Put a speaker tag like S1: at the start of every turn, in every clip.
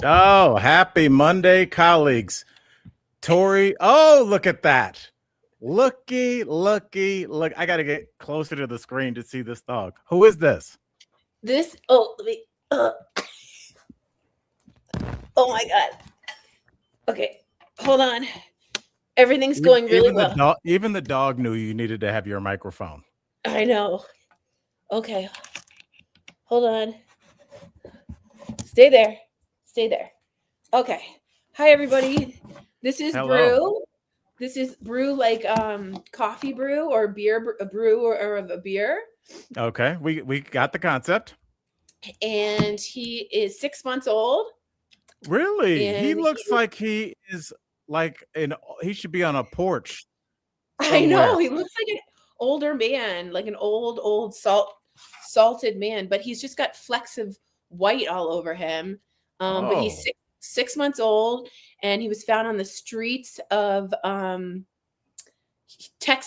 S1: Oh, happy Monday, colleagues. Tori, oh, look at that. Look. I got to get closer to the screen to see this dog. Who is this?
S2: Let me, oh my God. Okay, hold on. Everything's going really well.
S1: Even the dog knew you needed to have your microphone.
S2: I know. Okay, hold on. Stay there. Stay there. Okay. Hi, everybody. This is
S1: Hello.
S2: Brew. This is Brew, like coffee brew or beer brew or of a beer.
S1: Okay, we got the concept.
S2: And he is 6 months old.
S1: Really? He
S2: And
S1: looks like he is like he should be on a porch
S2: I know
S1: somewhere.
S2: he looks like an older man, like an old salted man, but he's just got flecks of white all over him. But he's
S1: Oh.
S2: six months old, and he was found on the streets of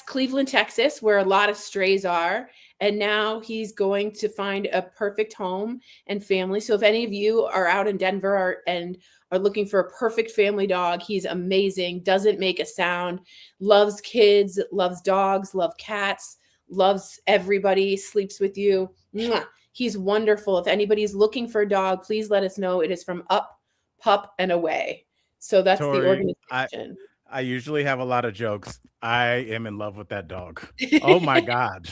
S2: Cleveland, Texas, where a lot of strays are. And now he's going to find a perfect home and family. So if any of you are out in Denver and are looking for a perfect family dog, he's amazing, doesn't make a sound, loves kids, loves dogs, loves cats, loves everybody, sleeps with you. Mwah. He's wonderful. If anybody's looking for a dog, please let us know. It is from Up, Pup, and Away. So that's the
S1: Tori, I
S2: organization.
S1: I usually have a lot of jokes. I am in love with that dog. Oh my god.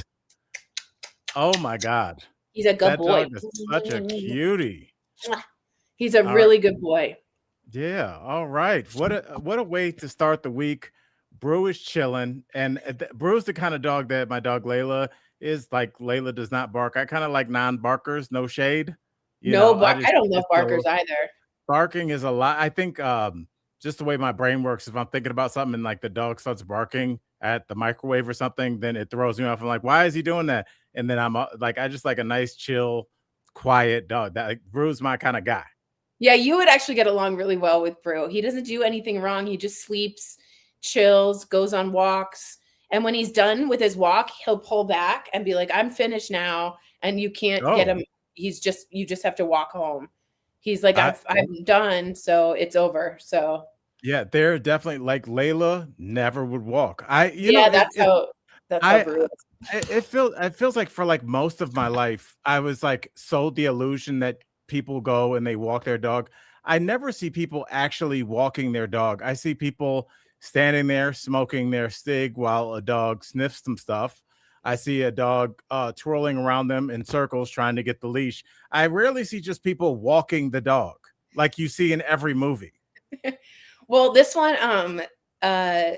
S1: Oh my god.
S2: He's a good
S1: That
S2: boy.
S1: dog is such a cutie.
S2: He's a
S1: Alri
S2: really good boy.
S1: Yeah, alright. What a way to start the week. Brew is chilling, and, Brew's the kinda dog that my dog Layla is like. Layla does not bark. I kinda like non-barkers, no shade.
S2: No,
S1: I
S2: but I
S1: just
S2: don't love
S1: it's a
S2: barkers either.
S1: barking is a lot. I think, just the way my brain works, if I'm thinking about something and like the dog starts barking at the microwave or something, then it throws me off. I'm like, why is he doing that? And then like, I just like a nice, chill, quiet dog. That like, Brew's my kind of guy.
S2: Yeah, you would actually get along really well with Brew. He doesn't do anything wrong. He just sleeps, chills, goes on walks. And when he's done with his walk, he'll pull back and be like, I'm finished now. And you can't get
S1: Oh,
S2: him. You just have to walk home. He's like,
S1: I
S2: I'm done. So it's over. So
S1: yeah, they're definitely like Layla never would walk.
S2: yeah, that's how
S1: I
S2: Brew is.
S1: it feels like for like most of my life, I was like sold the illusion that people go and they walk their dog. I never see people actually walking their dog. I see people standing there smoking their cig while a dog sniffs some stuff. I see a dog twirling around them in circles trying to get the leash. I rarely see just people walking the dog like you see in every movie.
S2: Well, this one, uh,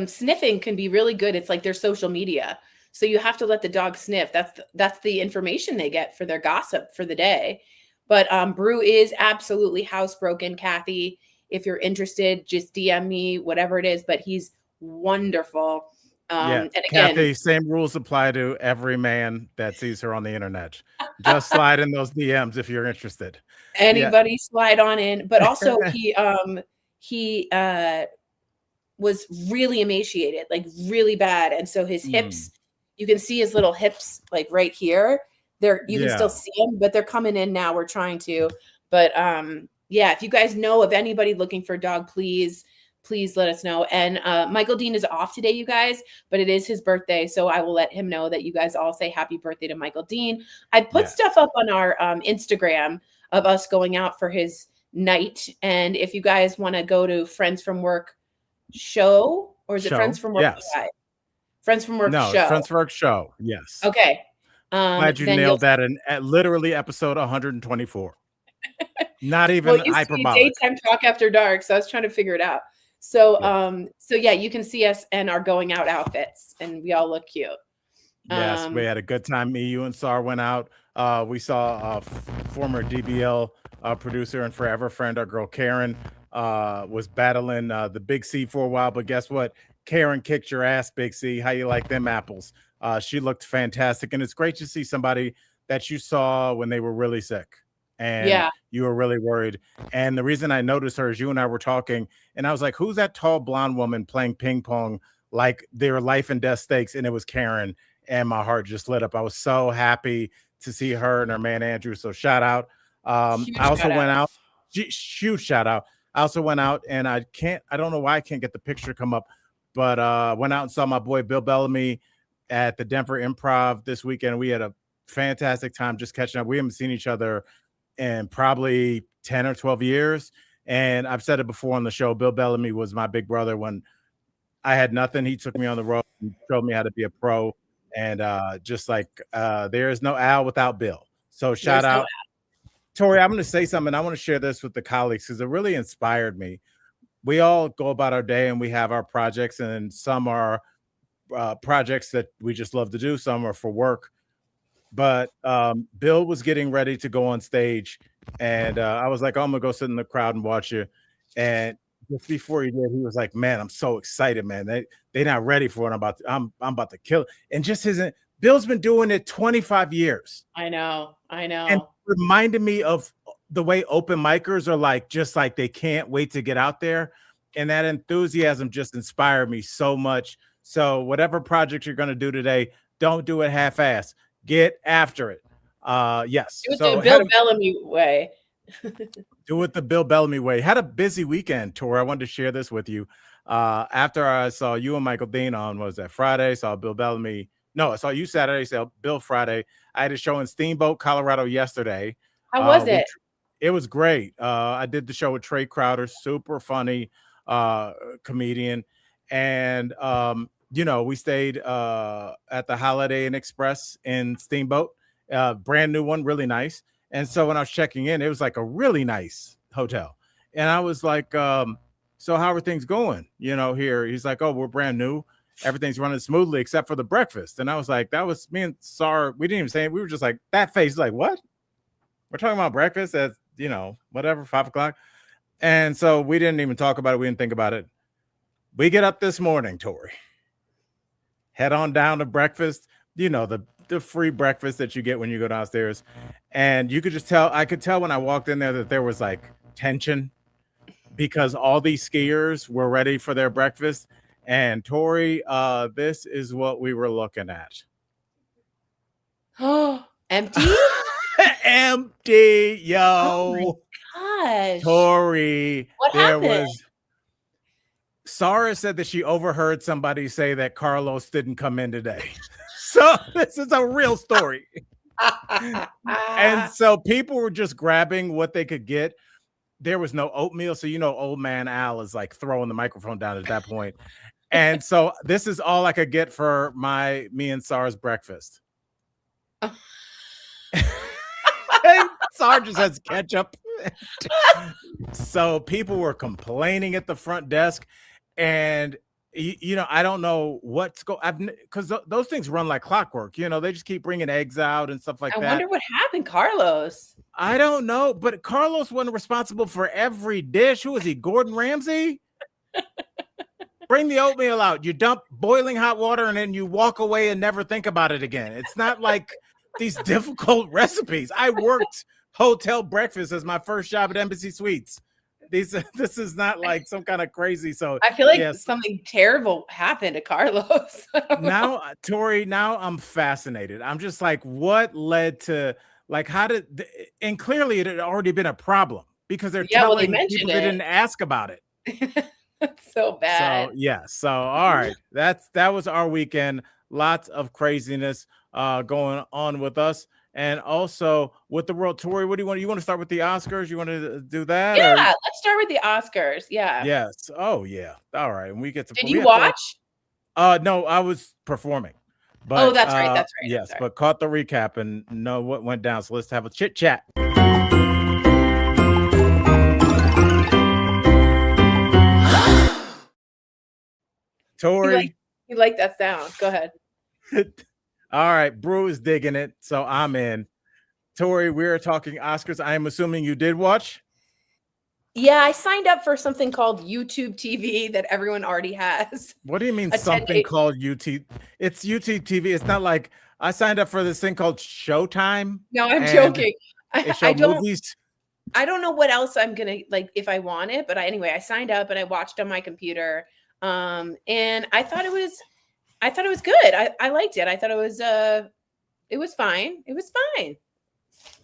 S2: sniffing can be really good. It's like their social media. So you have to let the dog sniff. That's the information they get for their gossip for the day. But Brew is absolutely housebroken, Kathy. If you're interested, just DM me, whatever it is. But he's wonderful.
S1: Yeah,
S2: And again,
S1: Kathy, same rules apply to every man that sees her on the internet. Just slide in those DMs if you're interested. Yeah.
S2: anybody slide on in. But also he was really emaciated, like really bad. And so his
S1: Mm,
S2: hips, you can see his little hips like right here. You can still
S1: yeah,
S2: see them, but they're coming in now. We're trying to. But yeah, if you guys know of anybody looking for a dog, please let us know. And Michael Dean is off today, you guys, but it is his birthday. So I will let him know that you guys all say happy birthday to Michael Dean. I put
S1: yeah.
S2: stuff up on our Instagram of us going out for his night. And if you guys want to go to Friends from Work show, or is it Friends
S1: Show,
S2: from Work
S1: yes.
S2: Live? Friends from Work
S1: No, it's
S2: show.
S1: Friends for Show, yes.
S2: Okay.
S1: Glad you
S2: Then you'll
S1: nailed that in at literally episode 124. Not
S2: well,
S1: even
S2: you see
S1: hyperbolic.
S2: daytime talk after dark, so I was trying to figure it out. So
S1: Yeah.
S2: so yeah, you can see us and our going out outfits, and we all look cute.
S1: Yes, we
S2: Um,
S1: had a good time. Me, you, and Sar went out. We saw former DBL producer and forever friend, our girl Karen, was battling the Big C for a while. But guess what? Karen kicked your ass, Big C. How you like them apples? She looked fantastic, and it's great to see somebody that you saw when they were really sick and
S2: yeah.
S1: you were really worried. And the reason I noticed her is you and I were talking, and I was like, "Who's that tall blonde woman playing ping pong like they were life and death stakes?" And it was Karen, and my heart just lit up. I was so happy to see her and her man Andrew. So shout out.
S2: Huge
S1: I also
S2: shout
S1: went
S2: out.
S1: out. Huge shout out. I also went out and I don't know why I can't get the picture to come up, but went out and saw my boy Bill Bellamy at the Denver Improv this weekend. We had a fantastic time just catching up. We haven't seen each other in probably 10 or 12 years. And I've said it before on the show. Bill Bellamy was my big brother when I had nothing. He took me on the road and showed me how to be a pro. And just like there is no Al without Bill. So shout
S2: There's no
S1: out. Tori, I'm going to say something. I want to share this with the colleagues because it really inspired me. We all go about our day and we have our projects, and some are projects that we just love to do, some are for work. But Bill was getting ready to go on stage, and I was like, oh, I'm gonna go sit in the crowd and watch you. And just before he did, he was like, "Man, I'm so excited, man. They're not ready for what I'm about to kill." And just his Bill's been doing it 25 years,
S2: I know. I
S1: and
S2: know.
S1: reminded me of the way open micers are like, just like they can't wait to get out there. And that enthusiasm just inspired me so much. So whatever project you're going to do today, don't do it half-ass. Get after it. Yes.
S2: Do it
S1: So
S2: the
S1: had
S2: Bill
S1: a
S2: Bellamy way.
S1: do it the Bill Bellamy way. Had a busy weekend, Tor. I wanted to share this with you. After I saw you and Michael Dean on, what was that, Friday? Saw Bill Bellamy. No, I saw you Saturday. Saw Bill Friday. I had a show in Steamboat, Colorado yesterday.
S2: How was
S1: We
S2: it?
S1: It was great. I did the show with Trey Crowder, super funny comedian, and we stayed at the Holiday Inn Express in Steamboat, brand new one, really nice. And so when I was checking in, it was like a really nice hotel. And I was like, so how are things going? Here. He's like, oh, we're brand new. Everything's running smoothly except for the breakfast. And I was like, that was me and Sar. We didn't even say it. We were just like, that face, like, what? We're talking about breakfast at, whatever, 5 o'clock. And so we didn't even talk about it. We didn't think about it. We get up this morning, Tori. Head on down to breakfast, the free breakfast that you get when you go downstairs. And you could just tell, I could tell when I walked in there that there was like tension because all these skiers were ready for their breakfast. And Tori, this is what we were looking at.
S2: Oh, empty?
S1: Empty,
S2: Oh
S1: yo.
S2: my gosh.
S1: Tori,
S2: What happened?
S1: Sarah said that she overheard somebody say that Carlos didn't come in today. So this is a real story. And so people were just grabbing what they could get. There was no oatmeal. So, old man Al is like throwing the microphone down at that point. And so this is all I could get for me and Sarah's breakfast. And Sarah just has ketchup. So people were complaining at the front desk. And I don't know what's because those things run like clockwork. They just keep bringing eggs out and stuff like
S2: I
S1: that.
S2: wonder what happened, Carlos.
S1: I don't know, but Carlos wasn't responsible for every dish. Who is he? Gordon Ramsay? Bring the oatmeal out. You dump boiling hot water and then you walk away and never think about it again. It's not like these difficult recipes. I worked hotel breakfast as my first job at Embassy Suites. This is not like some kind of crazy. So
S2: I feel like something terrible happened to Carlos.
S1: Now, Tori, I'm fascinated. I'm just like, what led to, like, and clearly it had already been a problem because they're telling people they didn't ask about it.
S2: That's so bad.
S1: So yeah. So all right. That was our weekend. Lots of craziness going on with us. And also with the world. Tori, what do you want? You want to start with the Oscars? You want to do that?
S2: Yeah, let's start with the Oscars. Yeah.
S1: Yes. Oh, yeah. All right. And we get to.
S2: Did you watch?
S1: No, I was performing. But,
S2: that's right. That's right.
S1: Yes, but caught the recap and know what went down. So let's have a chit chat. Tori.
S2: You like that sound. Go ahead.
S1: All right. Brew is digging it. So I'm in. Tori, we're talking Oscars. I am assuming you did watch.
S2: Yeah, I signed up for something called YouTube TV that everyone already has.
S1: What do you mean something called YouTube? It's YouTube TV. It's not like I signed up for this thing called Showtime.
S2: No, I'm joking.
S1: I
S2: don't know what else I'm gonna like if I want it, but anyway, I signed up and I watched on my computer. And I thought it was good. I liked it. I thought it was fine. It was fine.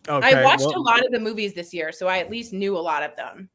S2: I
S1: Okay,
S2: watched a
S1: well,
S2: lot of the movies this year, so I at least knew a lot of them.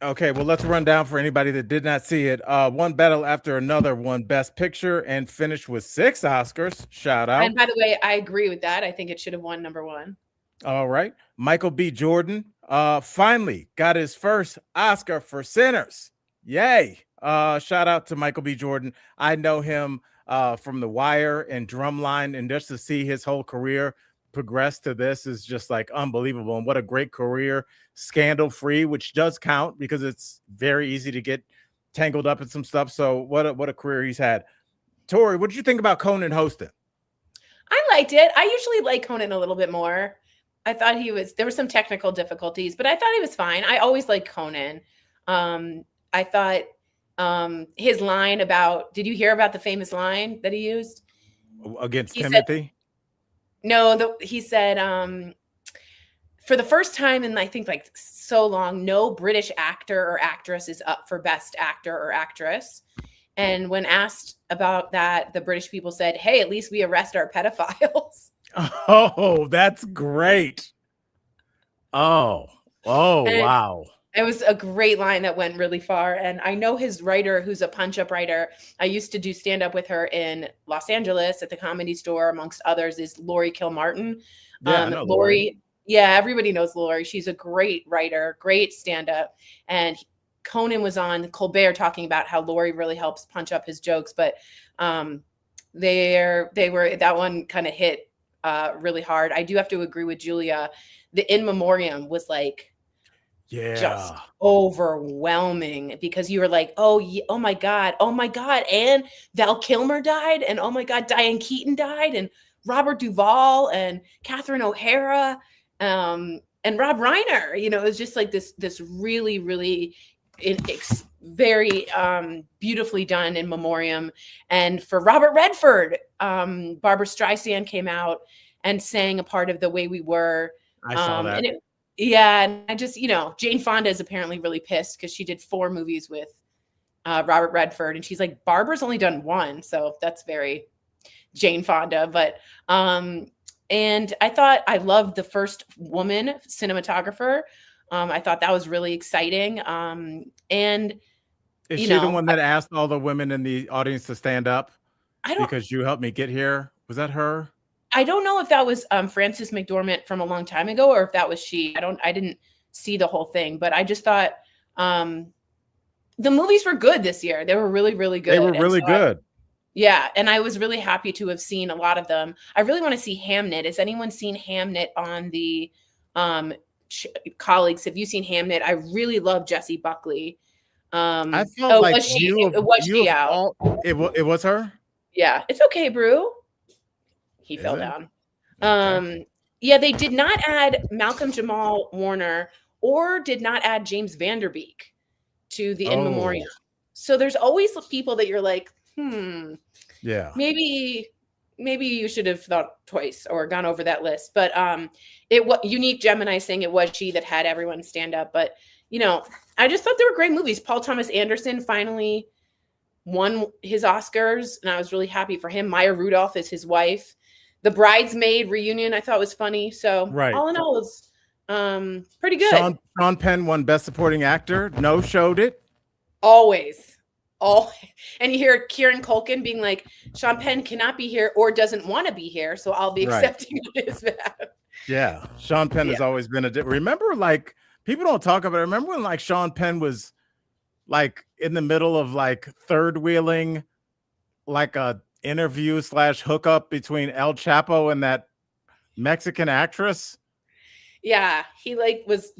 S1: okay, well, let's run down for anybody that did not see it. One Battle After Another won Best Picture and finished with 6 Oscars. Shout out.
S2: And by the way, I agree with that. I think it should have won number 1.
S1: All right. Michael B. Jordan finally got his first Oscar for Sinners. Yay. Shout out to Michael B. Jordan. I know him from The Wire and Drumline, and just to see his whole career progress to this is just like unbelievable. And what a great career, scandal free, which does count because it's very easy to get tangled up in some stuff. So what a career he's had. Tori, what did you think about Conan hosting?
S2: I liked it. I usually like Conan a little bit more. I thought there were some technical difficulties, but I thought he was fine. I always like Conan. I thought his line about, did you hear about the famous line that he used?
S1: Against
S2: He said,
S1: Timothy?
S2: no, he said, for the first time in I think like so long, no British actor or actress is up for best actor or actress. And when asked about that, the British people said, hey, at least we arrest our pedophiles.
S1: Oh, that's great. Oh, oh,
S2: And
S1: wow.
S2: it was a great line that went really far. And I know his writer, who's a punch-up writer. I used to do stand-up with her in Los Angeles at the Comedy Store, amongst others, is Lori Kilmartin.
S1: Yeah, I know
S2: Lori, yeah, everybody knows Lori. She's a great writer, great stand-up. And Conan was on Colbert talking about how Lori really helps punch up his jokes. But that one kind of hit really hard. I do have to agree with Julia. The In Memoriam was like, just
S1: Yeah.
S2: overwhelming because you were like, oh, oh my God, and Val Kilmer died, and oh my God, Diane Keaton died, and Robert Duvall and Catherine O'Hara, and Rob Reiner. You know, it was just like this really, really very beautifully done In Memoriam. And for Robert Redford, Barbara Streisand came out and sang a part of The Way We Were.
S1: I saw that.
S2: And yeah, and I just, Jane Fonda is apparently really pissed because she did 4 movies with Robert Redford, and she's like, Barbara's only done 1, so that's very Jane Fonda. But and I loved the first woman cinematographer. I thought that was really exciting. And
S1: is she the one that asked all the women in the audience to stand up? Because you helped me get here. Was that her?
S2: I don't know if that was Frances McDormand from a long time ago, or if that was she. I didn't see the whole thing, but I just thought the movies were good this year. They were really, really good.
S1: They were really good.
S2: Yeah, and I was really happy to have seen a lot of them. I really want to see Hamnet. Has anyone seen Hamnet on the colleagues? Have you seen Hamnet? I really love Jessie Buckley.
S1: I felt like
S2: was she out?
S1: It was her?
S2: Yeah, it's okay, Brew. He fell down. Okay. Yeah, they did not add Malcolm Jamal Warner or did not add James Vanderbeek to the In Memoriam. So there's always people that you're like,
S1: yeah,
S2: maybe you should have thought twice or gone over that list. But Unique Gemini saying it was she that had everyone stand up. But I just thought they were great movies. Paul Thomas Anderson finally won his Oscars, and I was really happy for him. Maya Rudolph is his wife. The Bridesmaid reunion I thought was funny. So all in all, it was pretty good.
S1: Sean Penn won Best Supporting Actor. No showed it.
S2: Always. And you hear Kieran Culkin being like, Sean Penn cannot be here or doesn't want to be here, so I'll be accepting his behalf.
S1: Yeah, Sean Penn has always been remember, like, people don't talk about it. Remember when, like, Sean Penn was like in the middle of like third wheeling like a interview / hookup between El Chapo and that Mexican actress?
S2: Yeah, he was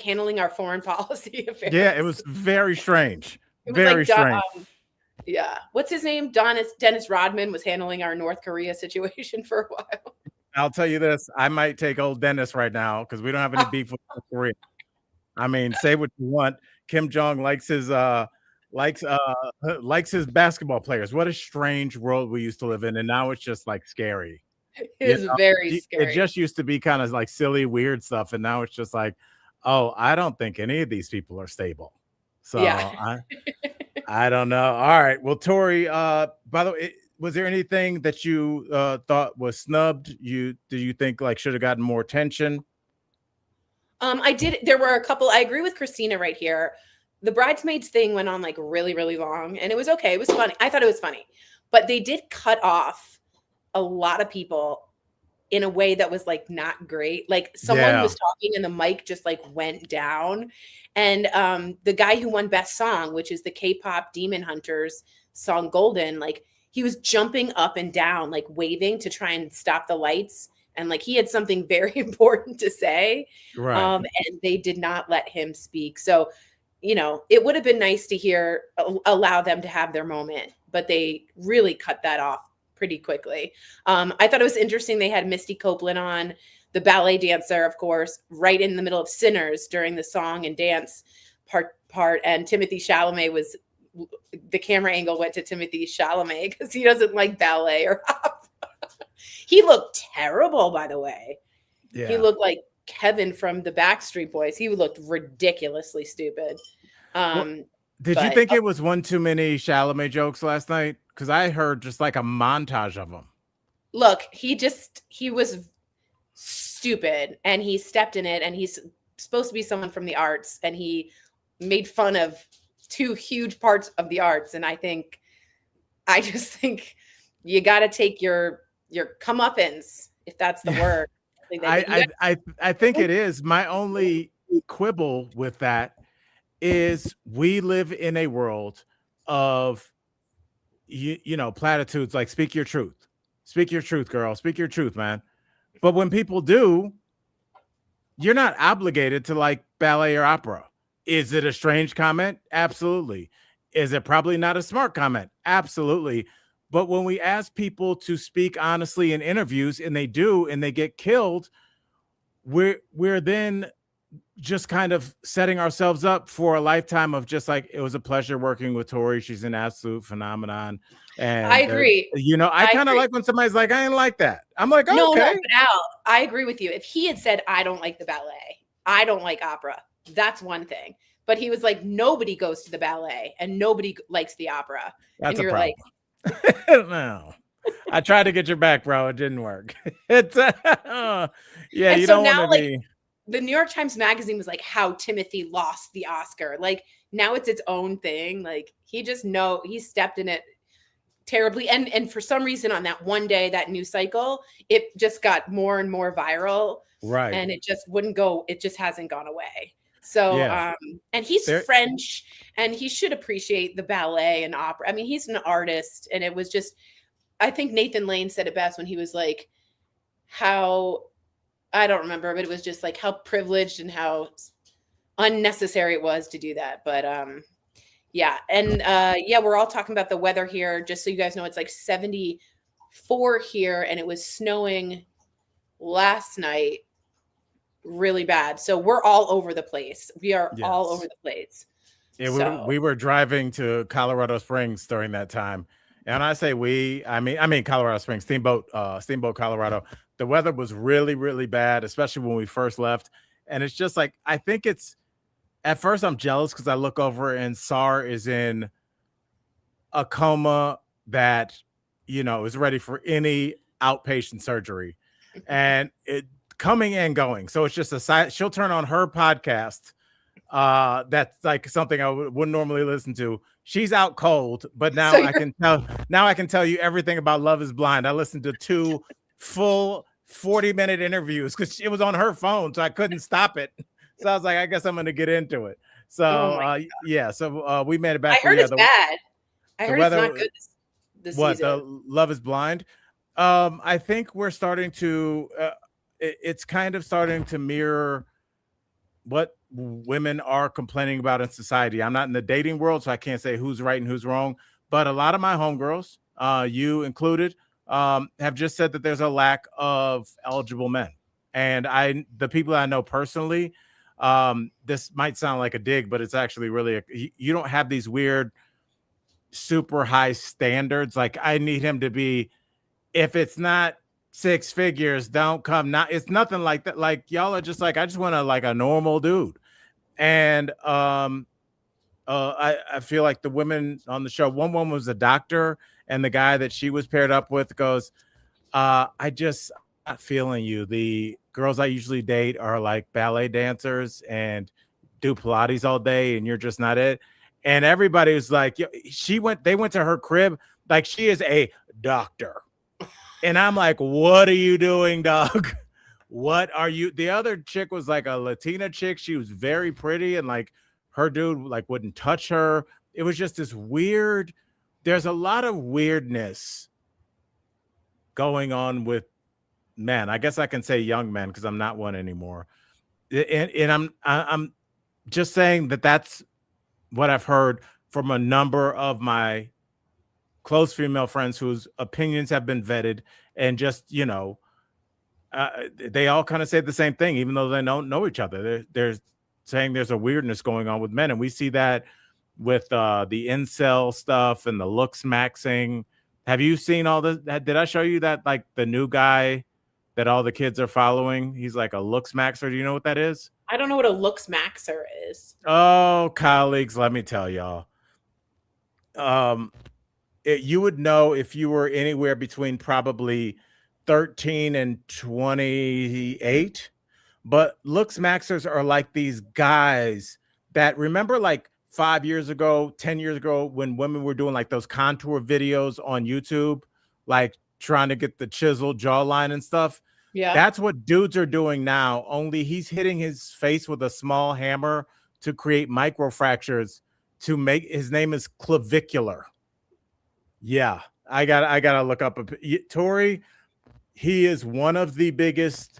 S2: handling our foreign policy affairs.
S1: Yeah, it was very strange. Very strange.
S2: Yeah. What's his name? Dennis Rodman was handling our North Korea situation for a while.
S1: I'll tell you this. I might take old Dennis right now because we don't have any beef with North Korea. I mean, say what you want. Kim Jong likes his basketball players. What a strange world we used to live in, and now it's just like scary.
S2: It's very scary.
S1: It just used to be kind of like silly, weird stuff, and now it's just like, oh, I don't think any of these people are stable. So yeah. I don't know. All right. Well, Tori, by the way, was there anything that you thought was snubbed? Do you think like should have gotten more attention?
S2: I did. There were a couple. I agree with Christina right here. The bridesmaids thing went on like really, really long, and it was okay. It was funny. I thought it was funny, but they did cut off a lot of people in a way that was like not great. Like someone
S1: Yeah,
S2: was talking and the mic just like went down. And the guy who won best song, which is the K-pop Demon Hunters song Golden, like he was jumping up and down, like waving to try and stop the lights. And like he had something very important to say.
S1: right.
S2: And they did not let him speak. So, you know, it would have been nice to hear allow them to have their moment, but they really cut that off pretty quickly. I thought it was interesting. They had Misty Copeland on, the ballet dancer, of course, right in the middle of Sinners during the song and dance part. And Timothy Chalamet was, the camera angle went to Timothy Chalamet because he doesn't like ballet or opera. He looked terrible, by the way. He
S1: Yeah.
S2: looked like Kevin from the Backstreet Boys. He looked ridiculously stupid.
S1: Well,
S2: Um,
S1: did you
S2: but
S1: think it was one too many Chalamet jokes last night? Because I heard just like a montage of them.
S2: look, he was stupid and he stepped in it, and he's supposed to be someone from the arts, and he made fun of two huge parts of the arts. And I just think you got to take your comeuppance, if that's the word.
S1: I think it is. My only quibble with that is we live in a world of you know platitudes like speak your truth, girl, speak your truth, man. But when people do, you're not obligated to like ballet or opera. Is it a strange comment? Absolutely. Is it probably not a smart comment? Absolutely. But when we ask people to speak honestly in interviews and they do and they get killed, we're then just kind of setting ourselves up for a lifetime of just like it was a pleasure working with Tori. She's an absolute phenomenon.
S2: I
S1: And
S2: agree.
S1: you know, I
S2: I
S1: kind of
S2: agree.
S1: like when somebody's like, I ain't like that. I'm like,
S2: No, no,
S1: okay.
S2: but Al, I agree with you. If he had said, I don't like the ballet, I don't like opera, that's one thing. But he was like, nobody goes to the ballet and nobody likes the opera. And
S1: That's a
S2: you're like,
S1: problem. No. I tried to get your back, bro. It didn't work. It's yeah,
S2: and
S1: you
S2: so
S1: don't want
S2: now
S1: to
S2: like
S1: be.
S2: the New York Times Magazine was like, how Timothy lost the Oscar. Like now it's its own thing. Like he stepped in it terribly. And for some reason on that one day, that news cycle, it just got more and more viral,
S1: Right.
S2: and it just wouldn't go, it just hasn't gone away. So
S1: Yeah.
S2: and he's
S1: There
S2: French, and he should appreciate the ballet and opera. I mean, he's an artist, and it was just, I think Nathan Lane said it best when he was like, how, I don't remember, but it was just like how privileged and how unnecessary it was to do that. But yeah. And yeah, we're all talking about the weather here. Just so you guys know, it's like 74 here, and it was snowing last night really bad. So we're all over the place. We are all over
S1: yes.
S2: the place.
S1: Yeah,
S2: So
S1: we were driving to Colorado Springs during that time. And I say we, I mean Colorado Springs, Steamboat, Colorado. The weather was really, really bad, especially when we first left. And it's just like I think it's at first I'm jealous because I look over and SAR is in a coma that is ready for any outpatient surgery, and it coming and going. So it's just a side. She'll turn on her podcast. That's like something I wouldn't normally listen to. She's out cold, but
S2: so
S1: now I
S2: you're
S1: can tell. Now I can tell you everything about Love Is Blind. I listened to two full 40-minute interviews because it was on her phone, so I couldn't stop it. So I was like, I guess I'm going to get into it.
S2: oh
S1: So
S2: my,
S1: yeah, so we made it
S2: I
S1: back. But
S2: heard
S1: yeah,
S2: it's bad. I
S1: the
S2: heard it's not
S1: weather.
S2: good this
S1: What the
S2: season.
S1: Love Is Blind? I think we're starting to. It's kind of starting to mirror what women are complaining about in society. I'm not in the dating world, so I can't say who's right and who's wrong. But a lot of my homegirls, you included, have just said that there's a lack of eligible men. And the people I know personally, this might sound like a dig, but it's actually really you don't have these weird, super high standards. Like I need him to be, if it's not six figures, don't come. Not it's nothing like that. Like y'all are just like, I just want like a normal dude. And I feel like the women on the show, one woman was a doctor, and the guy that she was paired up with goes, I'm not feeling you. The girls I usually date are like ballet dancers and do Pilates all day, and you're just not it. And everybody was like, they went to her crib like she is a doctor. And I'm like, what are you doing, dog? What are you? The other chick was like a Latina chick. She was very pretty, and like her dude like wouldn't touch her. It was just this weird. There's a lot of weirdness going on with men. I guess I can say young men because I'm not one anymore. And I'm just saying that that's what I've heard from a number of my close female friends whose opinions have been vetted, and just they all kind of say the same thing, even though they don't know each other. They're saying there's a weirdness going on with men, and we see that with the incel stuff and the looks maxing. Have you seen all this? Did I show you that, like, the new guy that all the kids are following? He's like a looks maxer. Do you know what that is?
S2: I don't know what a looks maxer is.
S1: Oh, colleagues, let me tell y'all. Um, you would know if you were anywhere between probably 13 and 28. But looks maxers are like these guys that, remember, like 5 years ago, 10 years ago, when women were doing like those contour videos on YouTube, like trying to get the chiseled jawline and stuff.
S2: Yeah.
S1: That's what dudes are doing now, only he's hitting his face with a small hammer to create microfractures to make his name is clavicular. Yeah, I gotta look up Tori. He is one of the biggest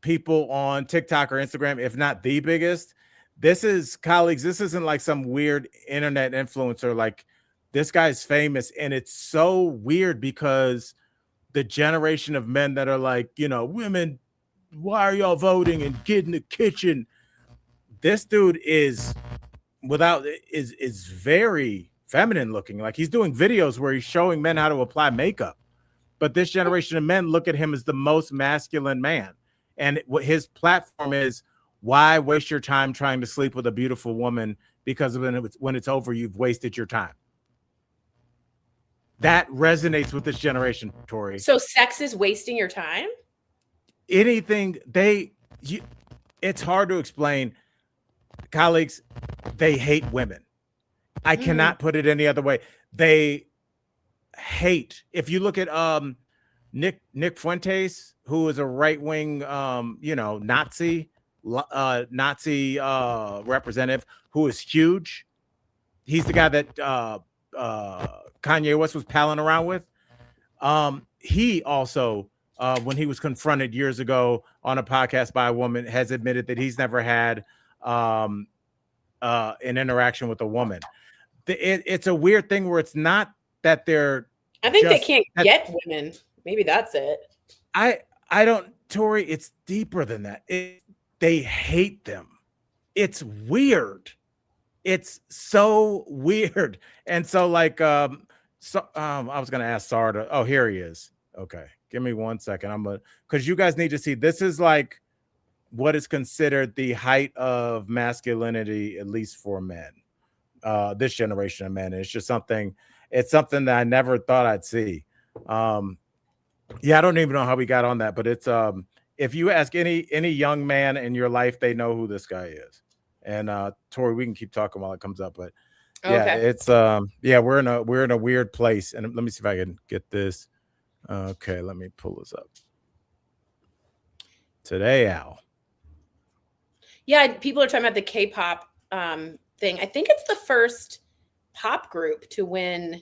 S1: people on TikTok or Instagram, if not the biggest. This is, colleagues, this isn't like some weird internet influencer. Like, this guy's famous, and it's so weird because the generation of men that are like, women, why are y'all voting, and get in the kitchen. This dude is very feminine looking. Like, he's doing videos where he's showing men how to apply makeup. But this generation of men look at him as the most masculine man. And what his platform is, why waste your time trying to sleep with a beautiful woman? Because when it's over, you've wasted your time. That resonates with this generation, Tori.
S2: So sex is wasting your time?
S1: Anything it's hard to explain. Colleagues, they hate women. I cannot put it any other way. They hate. If you look at Nick Fuentes, who is a right-wing Nazi representative who is huge. He's the guy that Kanye West was palling around with. He also, when he was confronted years ago on a podcast by a woman, has admitted that he's never had an interaction with a woman. It's a weird thing where it's not that they're.
S2: I think they can't get women. Maybe that's it.
S1: I don't, Tori. It's deeper than that. They hate them. It's weird. It's so weird. And so, like, I was gonna ask Sarda. Oh, here he is. Okay, give me 1 second. Because you guys need to see. This is like what is considered the height of masculinity, at least for men. This generation of men. It's just something. It's something that I never thought I'd see. Yeah, I don't even know how we got on that, but it's if you ask any young man in your life, they know who this guy is. And Tori, we can keep talking while it comes up, but yeah,
S2: Okay.
S1: it's we're in a weird place. And let me see if I can get this. Okay, let me pull this up. Today, Al.
S2: Yeah, people are talking about the K-pop thing. I think it's the first pop group to win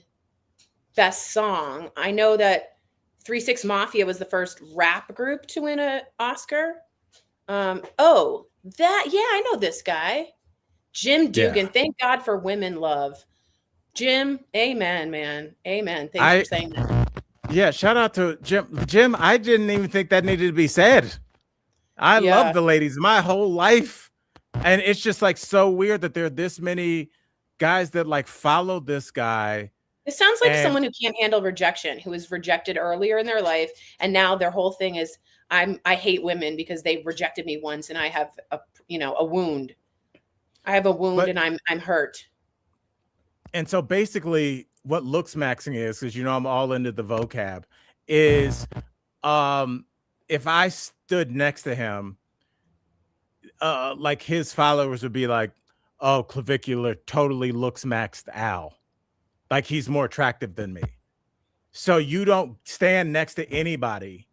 S2: Best Song. I know that 3 6 Mafia was the first rap group to win an Oscar. I know this guy. Jim Dugan. Yeah. Thank God for women love. Jim, amen, man. Amen. Thanks for saying that.
S1: Yeah, shout out to Jim. Jim, I didn't even think that needed to be said. I love the ladies my whole life. And it's just like so weird that there are this many guys that like follow this guy.
S2: It sounds like someone who can't handle rejection, who was rejected earlier in their life, and now their whole thing is I hate women because they rejected me once and I have a wound. I have a wound
S1: But
S2: and I'm hurt.
S1: and so basically what looks maxing is, because I'm all into the vocab, is um if I stood next to him, like his followers would be like, oh, clavicular totally looks maxed Al. Like he's more attractive than me. So you don't stand next to anybody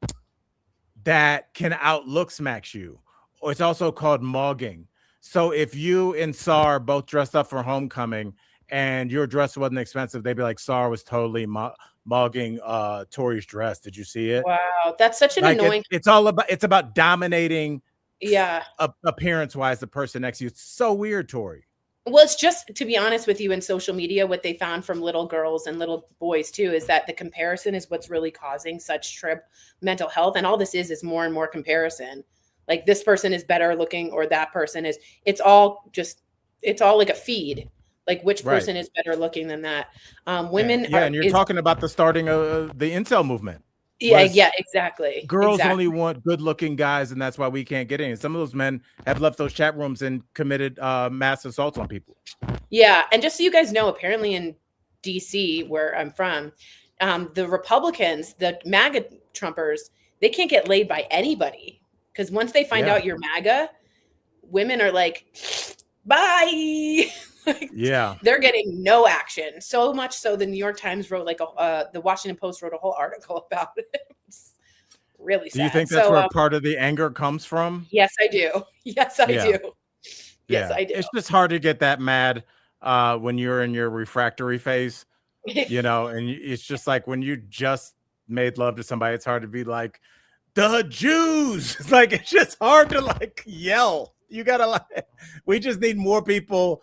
S1: that can outlooks max you. Or it's also called mogging. So if you and Sar both dressed up for homecoming and your dress wasn't expensive, they'd be like, Sar was totally mogging Tori's dress. Did you see it?
S2: Wow, that's such an
S1: Like
S2: annoying.
S1: it's about dominating
S2: Yeah.
S1: appearance wise the person next to you. It's so weird, Tori.
S2: Well, it's just, to be honest with you, in social media, what they found from little girls and little boys too is that the comparison is what's really causing such trip mental health. And all this is more and more comparison. Like this person is better looking or that person is, it's all like a feed. Like which
S1: Right.
S2: person is better looking than that.
S1: And,
S2: Women
S1: yeah,
S2: are
S1: and you're
S2: is
S1: talking about the starting of the incel movement.
S2: yeah, exactly.
S1: Girls only
S2: Exactly.
S1: want good-looking guys, and that's why we can't get in. Some of those men have left those chat rooms and committed mass assaults on people.
S2: Yeah, and just so you guys know, apparently in DC, where I'm from, the Republicans, the MAGA Trumpers, they can't get laid by anybody because once they find
S1: Yeah.
S2: out you're MAGA, women are like, bye. Like,
S1: Yeah.
S2: they're getting no action. So much so the New York Times wrote the Washington Post wrote a whole article about it. It's really sad.
S1: Do you think that's where part of the anger comes from?
S2: Yes, I do. Yes, I
S1: Yeah.
S2: do. Yes,
S1: Yeah.
S2: I do.
S1: It's just hard to get that mad when you're in your refractory phase, and it's just like when you just made love to somebody, it's hard to be like, the Jews. It's like, it's just hard to like yell. You gotta like, we just need more people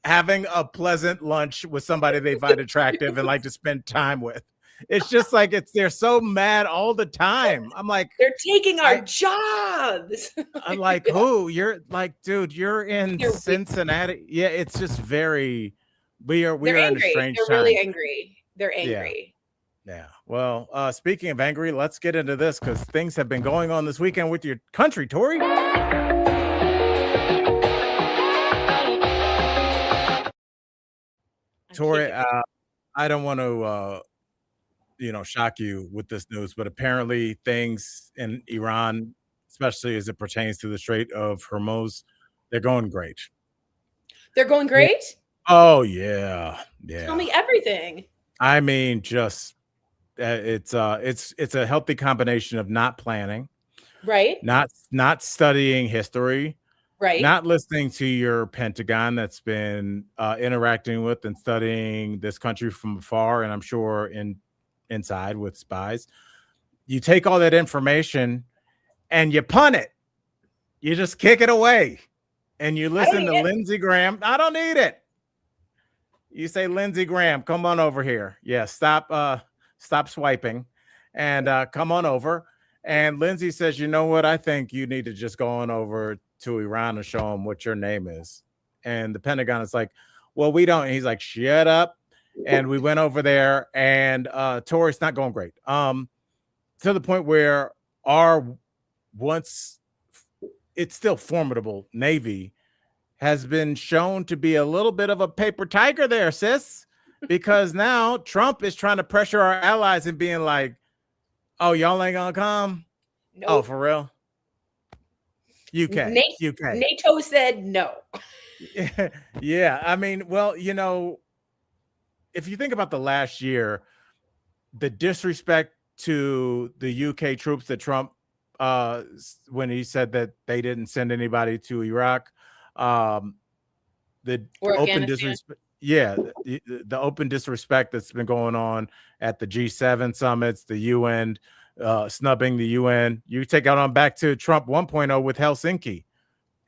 S1: having a pleasant lunch with somebody they find attractive and like to spend time with. It's just like they're so mad all the time. I'm like,
S2: they're taking our jobs.
S1: I'm like, who? You're like, dude, you're in
S2: They're
S1: Cincinnati. Yeah, it's just very we are
S2: They're
S1: in a
S2: angry.
S1: strange
S2: They're
S1: time.
S2: really angry. They're angry.
S1: Yeah. Well, speaking of angry, let's get into this because things have been going on this weekend with your country, Tori. Tori, I don't want to shock you with this news, but apparently things in Iran, especially as it pertains to the Strait of Hormuz, they're going great.
S2: They're going great?
S1: Oh, yeah. Yeah.
S2: Tell me everything.
S1: I mean, just it's a healthy combination of not planning,
S2: right?
S1: Not studying history,
S2: right?
S1: Not listening to your Pentagon that's been interacting with and studying this country from afar, and I'm sure inside with spies. You take all that information and you punt it. You just kick it away, and you listen to Lindsey Graham. I don't need it. You say, Lindsey Graham, come on over here. Yeah, stop swiping and come on over. And Lindsey says, you know what? I think you need to just go on over to Iran and show them what your name is. And the Pentagon is like, well, we don't. And he's like, shut up. And we went over there, and Tori's not going great. To the point where our once it's still formidable Navy has been shown to be a little bit of a paper tiger there, sis, because now Trump is trying to pressure our allies and being like, oh, y'all ain't gonna come? Nope. Oh, for real? UK.
S2: NATO said no.
S1: Yeah. I mean, well, if you think about the last year, the disrespect to the UK troops that Trump, when he said that they didn't send anybody to Iraq, the open disrespect. Yeah, the open disrespect that's been going on at the G7 summits, the UN, snubbing the UN. You take it on back to Trump 1.0 with Helsinki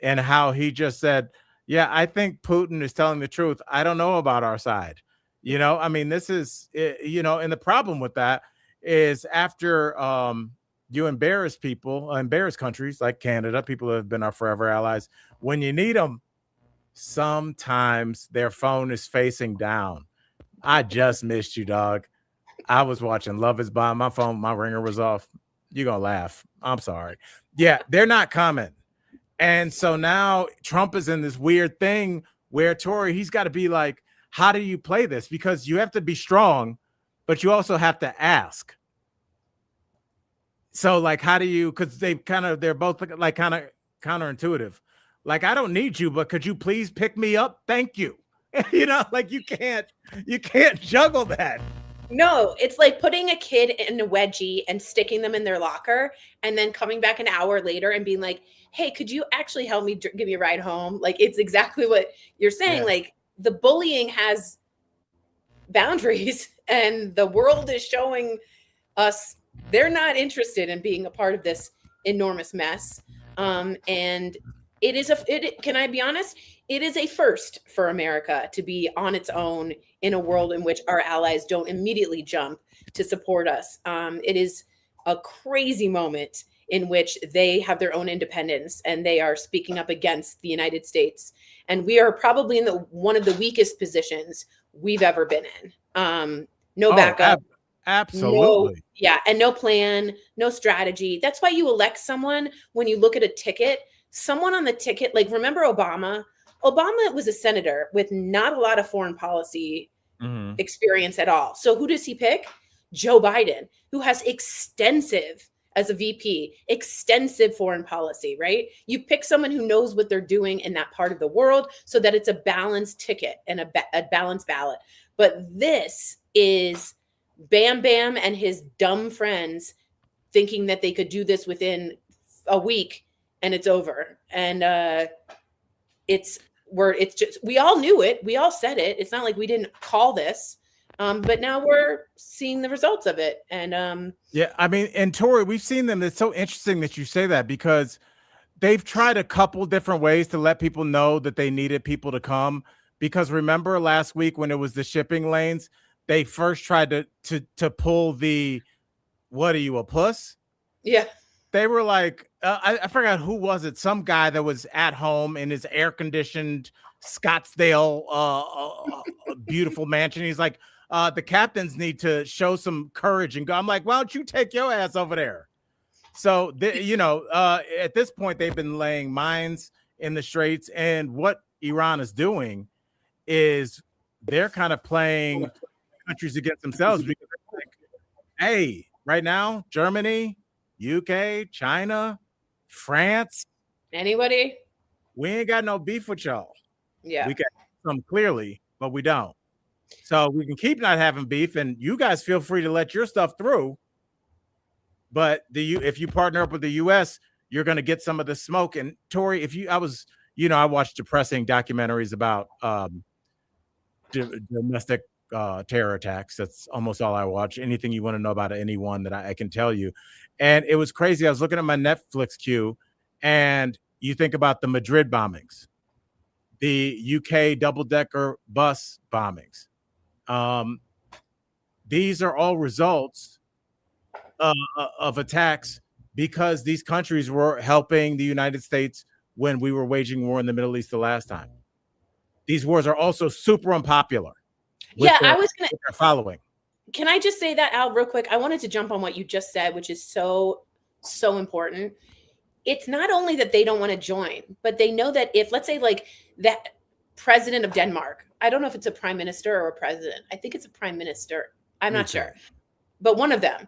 S1: and how he just said, yeah, I think Putin is telling the truth. I don't know about our side. I mean, this is, and the problem with that is after you embarrass people, embarrass countries like Canada, people that have been our forever allies, when you need them, sometimes their phone is facing down. I just missed you, dog. I was watching Love Is Blind. My phone, my ringer was off. You're going to laugh. I'm sorry. Yeah, they're not coming. And so now Trump is in this weird thing where Tory, he's got to be like, how do you play this? Because you have to be strong, but you also have to ask. So like, how do you, because they're both like kind of counterintuitive. Like, I don't need you, but could you please pick me up? Thank you. Like you can't juggle that.
S2: No, it's like putting a kid in a wedgie and sticking them in their locker and then coming back an hour later and being like, "Hey, could you actually help me give me a ride home?" Like it's exactly what you're saying.
S1: Yeah.
S2: Like the bullying has boundaries and the world is showing us they're not interested in being a part of this enormous mess. And can I be honest? It is a first for America to be on its own in a world in which our allies don't immediately jump to support us. It is a crazy moment in which they have their own independence and they are speaking up against the United States. And we are probably in one of the weakest positions we've ever been in. No backup.
S1: Absolutely.
S2: And no plan, no strategy. That's why you elect someone when you look at a ticket, someone on the ticket, like remember Obama? Obama was a senator with not a lot of foreign policy experience at all. So who does he pick? Joe Biden, who has extensive, as a VP, extensive foreign policy, right? You pick someone who knows what they're doing in that part of the world so that it's a balanced ticket and a balanced ballot. But this is Bam Bam and his dumb friends thinking that they could do this within a week and it's over. And it's just, we all knew it. We all said it. It's not like we didn't call this. But now we're seeing the results of it. And
S1: yeah, I mean, and Tori, we've seen them. It's so interesting that you say that because they've tried a couple different ways to let people know that they needed people to come. Because remember last week when it was the shipping lanes, they first tried to pull the, what are you, a puss?
S2: Yeah.
S1: They were like, I forgot who was it, some guy that was at home in his air-conditioned Scottsdale beautiful mansion. He's like, the captains need to show some courage and go. I'm like, why don't you take your ass over there? So, at this point, they've been laying mines in the straits. And what Iran is doing is they're kind of playing countries against themselves because they're like, hey, right now, Germany, UK, China, France,
S2: anybody?
S1: we ain't got no beef with y'all.
S2: Yeah.
S1: We got some clearly, but we don't. So we can keep not having beef, and you guys feel free to let your stuff through. But if you partner up with the US, you're going to get some of the smoke. And Tori, I watched depressing documentaries about domestic terror attacks. That's almost all I watch. Anything you want to know about anyone that I can tell you. And it was crazy. I was looking at my Netflix queue, and you think about the Madrid bombings, the UK double-decker bus bombings. These are all results of attacks because these countries were helping the United States when we were waging war in the Middle East the last time. These wars are also super unpopular.
S2: I was going
S1: to following.
S2: Can I just say that, Al, real quick? I wanted to jump on what you just said, which is so important. It's not only that they don't want to join, but they know that if, let's say, like that president of Denmark, I don't know if it's a prime minister or a president. I think it's a prime minister. I'm not sure. But one of them,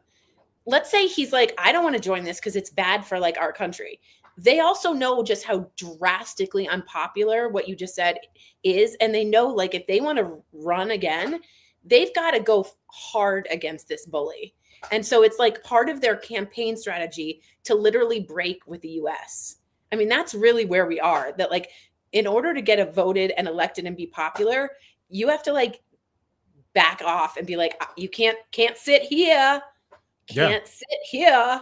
S2: let's say he's like, I don't want to join this because it's bad for like our country. They also know just how drastically unpopular what you just said is. And they know, like, if they want to run again, they've got to go hard against this bully. And so it's like part of their campaign strategy to literally break with the US. I mean, that's really where we are. That, like, in order to get voted and elected and be popular, you have to like back off and be like, you can't sit here. Can't sit here.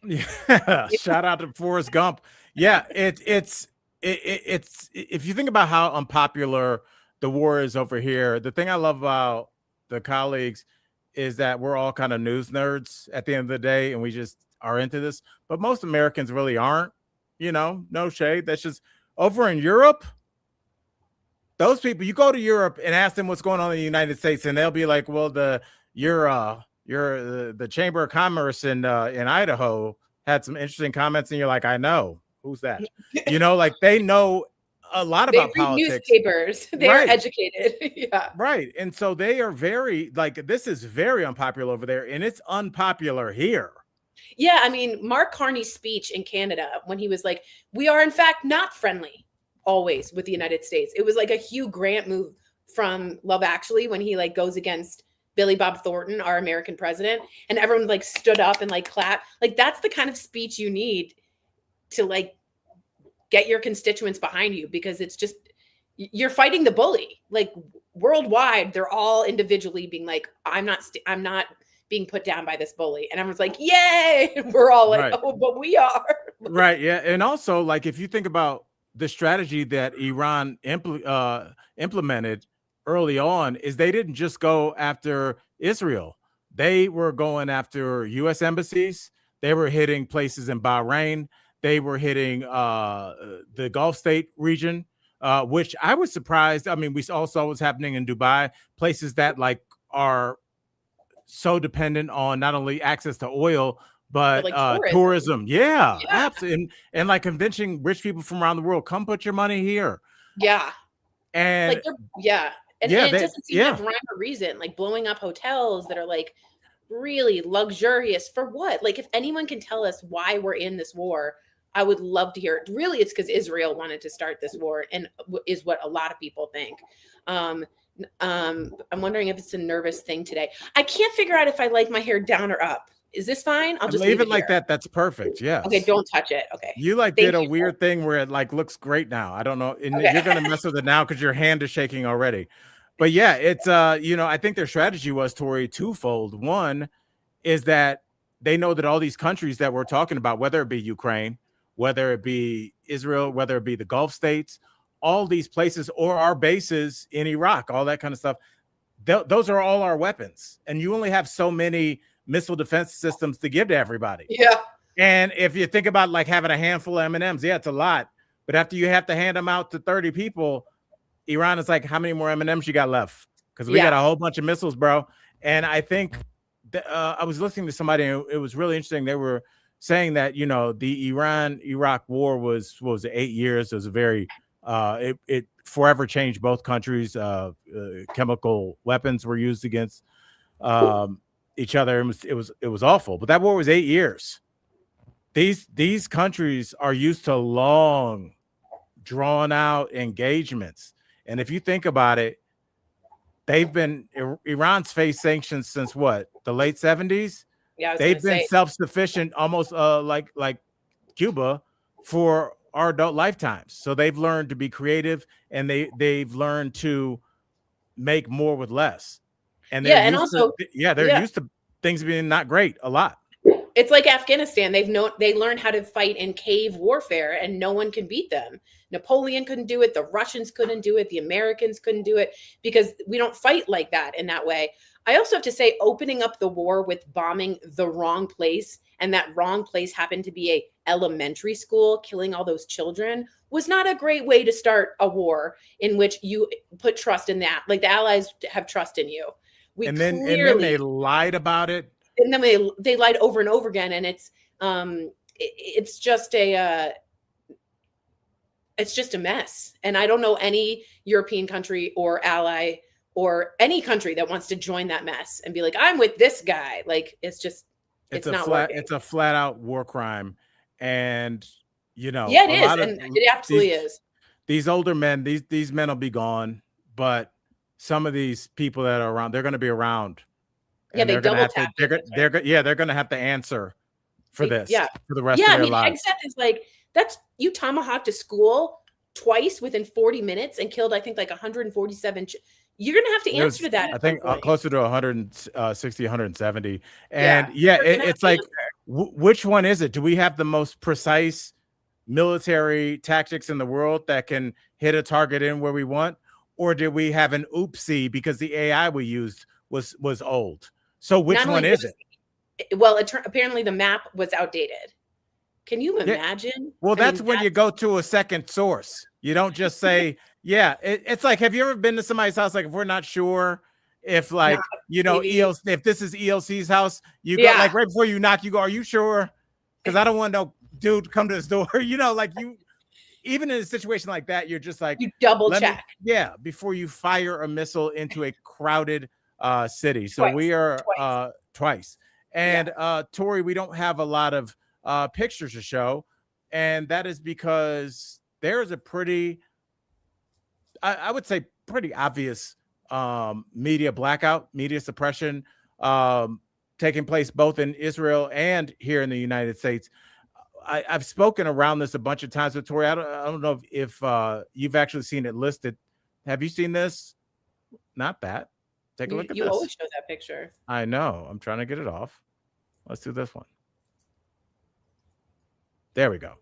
S1: Yeah. Shout out to Forrest Gump. Yeah, it's if you think about how unpopular the war is over here, the thing I love about the colleagues is that we're all kind of news nerds at the end of the day, and we just are into this. But most Americans really aren't. No shade. That's just over in Europe. Those people, you go to Europe and ask them what's going on in the United States, and they'll be like, "Well, the Chamber of Commerce in Idaho had some interesting comments," and you're like, "I know. Who's that? You know, like they know a lot
S2: They
S1: about
S2: read
S1: politics.
S2: newspapers. They are
S1: Right.
S2: educated. Yeah.
S1: Right. And so they are very like this is very unpopular over there and it's unpopular here.
S2: Yeah, I mean, Mark Carney's speech in Canada when he was like, "We are in fact not friendly always with the United States." It was like a Hugh Grant move from Love Actually when he like goes against Billy Bob Thornton, our American president, and everyone like stood up and like clapped. Like that's the kind of speech you need to like get your constituents behind you because it's just you're fighting the bully. Like worldwide, they're all individually being like, I'm not being put down by this bully. And everyone's like, yay. And we're all like,
S1: Right.
S2: oh, but we are.
S1: Right. Yeah. And also, like, if you think about the strategy that Iran implemented early on, is they didn't just go after Israel. They were going after U.S. embassies. They were hitting places in Bahrain. They were hitting the Gulf state region, which I was surprised. I mean, we all saw what's happening in Dubai, places that like are so dependent on not only access to oil but
S2: like tourism.
S1: tourism. Yeah,
S2: Yeah.
S1: absolutely. And like convincing rich people from around the world, come put your money here.
S2: Yeah.
S1: And
S2: like, yeah. And it doesn't seem to have rhyme or reason, like blowing up hotels that are like really luxurious for what? Like, if anyone can tell us why we're in this war, I would love to hear it. Really, it's because Israel wanted to start this war, and is what a lot of people think. I'm wondering if it's a nervous thing today. I can't figure out if I like my hair down or up. Is this fine? I'll just
S1: leave it
S2: like
S1: here. That. That's perfect. Yeah.
S2: Okay, don't touch it. Okay.
S1: You like did a weird thing where it like looks great now. I don't know. And
S2: okay.
S1: You're gonna mess with it now because your hand is shaking already. But yeah, it's you know, I think their strategy was, Tori, twofold. One is that they know that all these countries that we're talking about, whether it be Ukraine, whether it be Israel, whether it be the Gulf states, all these places, or our bases in Iraq, all that kind of stuff, those are all our weapons. And you only have so many missile defense systems to give to everybody.
S2: Yeah.
S1: And if you think about like having a handful of M&Ms, yeah, it's a lot. But after you have to hand them out to 30 people, Iran is like, how many more M&Ms you got left? Because we got a whole bunch of missiles, bro. And I think I was listening to somebody, and it was really interesting. They were saying that, you know, the Iran-Iraq war was 8 years. It was a very, it forever changed both countries. Chemical weapons were used against each other. It was awful. But that war was 8 years. These countries are used to long, drawn out engagements. And if you think about it, Iran's faced sanctions since what? The late 70s?
S2: Yeah,
S1: they've been self-sufficient almost like Cuba for our adult lifetimes. So they've learned to be creative, and they've learned to make more with less. And they're used to things being not great a lot.
S2: It's like Afghanistan. They learned how to fight in cave warfare, and no one can beat them. Napoleon couldn't do it. The Russians couldn't do it. The Americans couldn't do it because we don't fight like that in that way. I also have to say, opening up the war with bombing the wrong place, and that wrong place happened to be a elementary school, killing all those children, was not a great way to start a war in which you put trust in that. Like, the Allies have trust in you.
S1: And then they lied about it.
S2: And then they lied over and over again, and it's just a mess. And I don't know any European country or ally or any country that wants to join that mess and be like, I'm with this guy. Like, it's not working.
S1: It's a flat out war crime. And you know,
S2: yeah, it is, and it absolutely is.
S1: These older men, these men will be gone, but some of these people that are around, they're going to be around.
S2: Yeah, they double tap.
S1: They're going to have to answer for this.
S2: Yeah,
S1: for the rest of their lives.
S2: Hegseth is like, you tomahawked a school twice within 40 minutes and killed, I think, like 147. You're going to have to answer to that.
S1: I think closer to 160, 170. And it's like, which one is it? Do we have the most precise military tactics in the world that can hit a target in where we want? Or did we have an oopsie because the AI we used was old? So which one is it?
S2: Well, apparently the map was outdated. Can you imagine?
S1: Well, that's when you go to a second source. You don't just say, it's like, have you ever been to somebody's house? Like, if we're not sure if like, if this is ELC's house, you go like right before you knock, you go, are you sure? Because I don't want no dude, come to the store. Like even in a situation like that, you're just like,
S2: You double
S1: let me,
S2: check
S1: yeah, before you fire a missile into a crowded city. So we
S2: twice,
S1: are
S2: twice.
S1: twice.
S2: Yeah.
S1: And Tori, we don't have a lot of pictures to show. And that is because there is a pretty, I would say, pretty obvious media blackout, media suppression um, taking place both in Israel and here in the United States. I've spoken around this a bunch of times with Tori. I don't know if you've actually seen it listed. Have you seen this? Not that. Take a look at
S2: You
S1: this.
S2: always show that picture.
S1: I know. I'm trying to get it off. Let's do this one. There we go.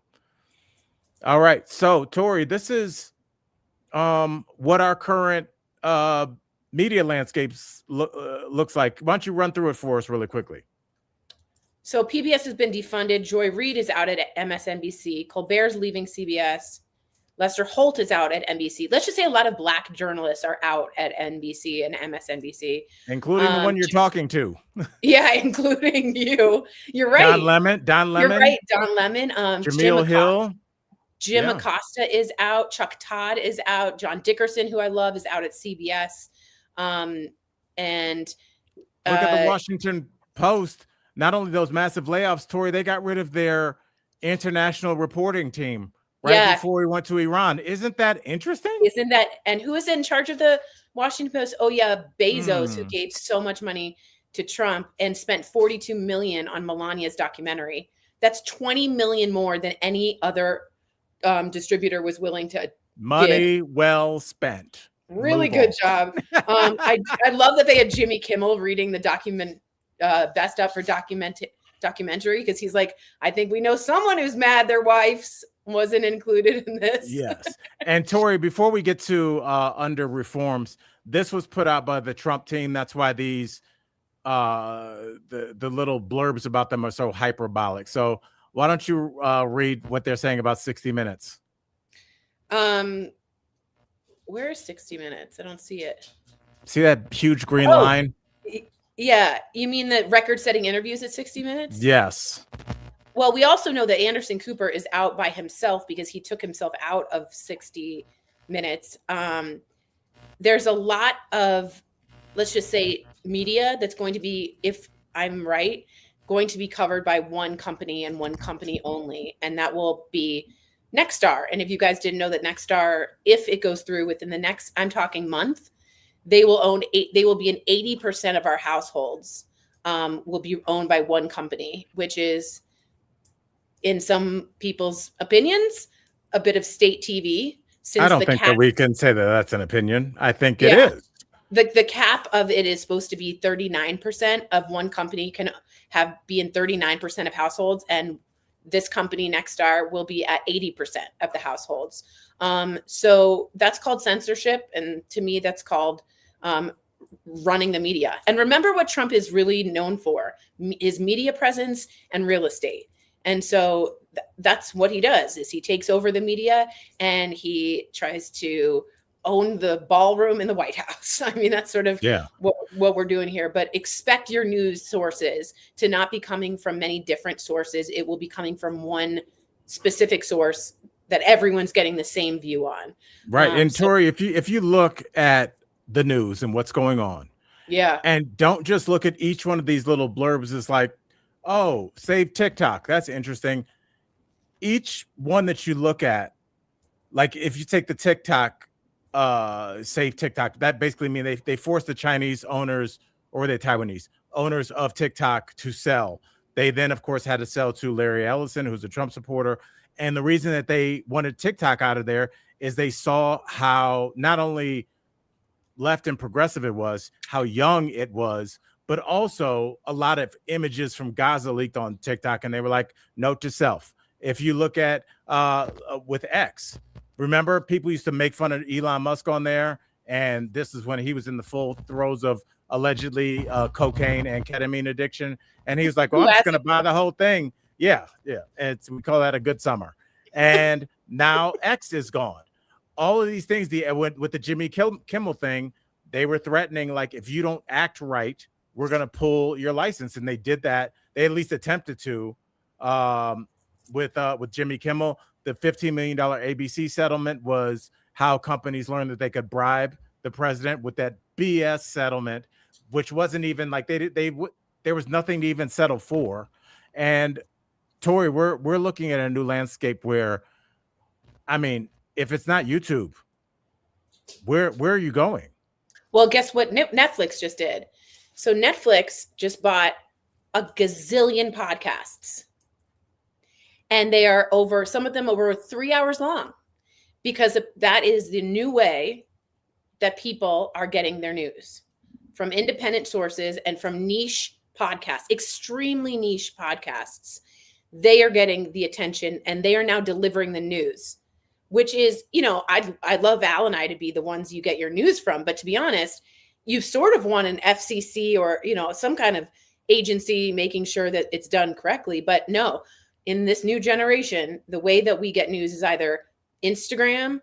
S1: All right. So, Tori, this is what our current media landscapes looks like. Why don't you run through it for us really quickly?
S2: So PBS has been defunded. Joy Reid is out at MSNBC. Colbert's leaving CBS. Lester Holt is out at NBC. Let's just say a lot of Black journalists are out at NBC and MSNBC,
S1: including the one you're talking to.
S2: Yeah, including you. You're right.
S1: Don Lemon.
S2: You're right. Don Lemon.
S1: Jamil Hill.
S2: Jim Acosta is out. Chuck Todd is out. John Dickerson, who I love, is out at CBS. And
S1: look at the Washington Post. Not only those massive layoffs, Tori, they got rid of their international reporting team before we went to Iran. Isn't that interesting?
S2: Isn't that? And who is in charge of the Washington Post? Oh yeah, Bezos, who gave so much money to Trump and spent $42 million on Melania's documentary. That's $20 million more than any other distributor was willing to
S1: money give. Well spent.
S2: Really good job. I love that they had Jimmy Kimmel reading the best up for documentary, because he's like, I think we know someone who's mad their wife's wasn't included in this.
S1: Yes. And Tori, before we get to under reforms, this was put out by the Trump team. That's why these the little blurbs about them are so hyperbolic. So why don't you read what they're saying about 60 Minutes?
S2: Where is 60 Minutes? I don't see it.
S1: See that huge green line?
S2: Yeah. You mean the record-setting interviews at 60 Minutes?
S1: Yes.
S2: Well, we also know that Anderson Cooper is out by himself because he took himself out of 60 Minutes. There's a lot of, let's just say, media that's going to be, if I'm right, going to be covered by one company and one company only, and that will be Nexstar. And if you guys didn't know that Nexstar, if it goes through within the next, I'm talking month, they will be in 80% of our households will be owned by one company, which is, in some people's opinions, a bit of state TV.
S1: I don't think that we can say that that's an opinion. I think it is.
S2: The cap of it is supposed to be 39% of one company can be in 39% of households, and this company Nexstar will be at 80% of the households. So that's called censorship, and to me, that's called running the media. And remember what Trump is really known for: his media presence and real estate. And so that's what he does: is he takes over the media and he tries to own the ballroom in the White House. I mean, that's sort of what we're doing here. But expect your news sources to not be coming from many different sources. It will be coming from one specific source that everyone's getting the same view on.
S1: Right. And Tori, if you look at the news and what's going on, and don't just look at each one of these little blurbs as like, oh, save TikTok, that's interesting. Each one that you look at, like if you take the TikTok, save TikTok, that basically means they forced the Chinese owners or the Taiwanese owners of TikTok to sell. They then, of course, had to sell to Larry Ellison, who's a Trump supporter. And the reason that they wanted TikTok out of there is they saw how not only left and progressive it was, how young it was, but also a lot of images from Gaza leaked on TikTok. And they were like, note to self. If you look at with X, remember people used to make fun of Elon Musk on there. And this is when he was in the full throes of allegedly cocaine and ketamine addiction. And he was like, well, I'm just going to buy the whole thing. Yeah. We call that a good summer. And now X is gone. All of these things, with the Jimmy Kimmel thing, they were threatening, like, if you don't act right, we're going to pull your license. And they did that. They at least attempted to. with Jimmy Kimmel. The $15 million ABC settlement was how companies learned that they could bribe the president with that BS settlement, which wasn't even like there was nothing to even settle for. And Tori, we're looking at a new landscape where, I mean, if it's not YouTube, where are you going?
S2: Well, guess what Netflix just did? So Netflix just bought a gazillion podcasts. And they are some of them over 3 hours long, because that is the new way that people are getting their news, from independent sources and from niche podcasts, extremely niche podcasts. They are getting the attention and they are now delivering the news, which is, I'd love Al and I to be the ones you get your news from. But to be honest, you sort of want an FCC or, some kind of agency making sure that it's done correctly. But no, in this new generation, the way that we get news is either Instagram,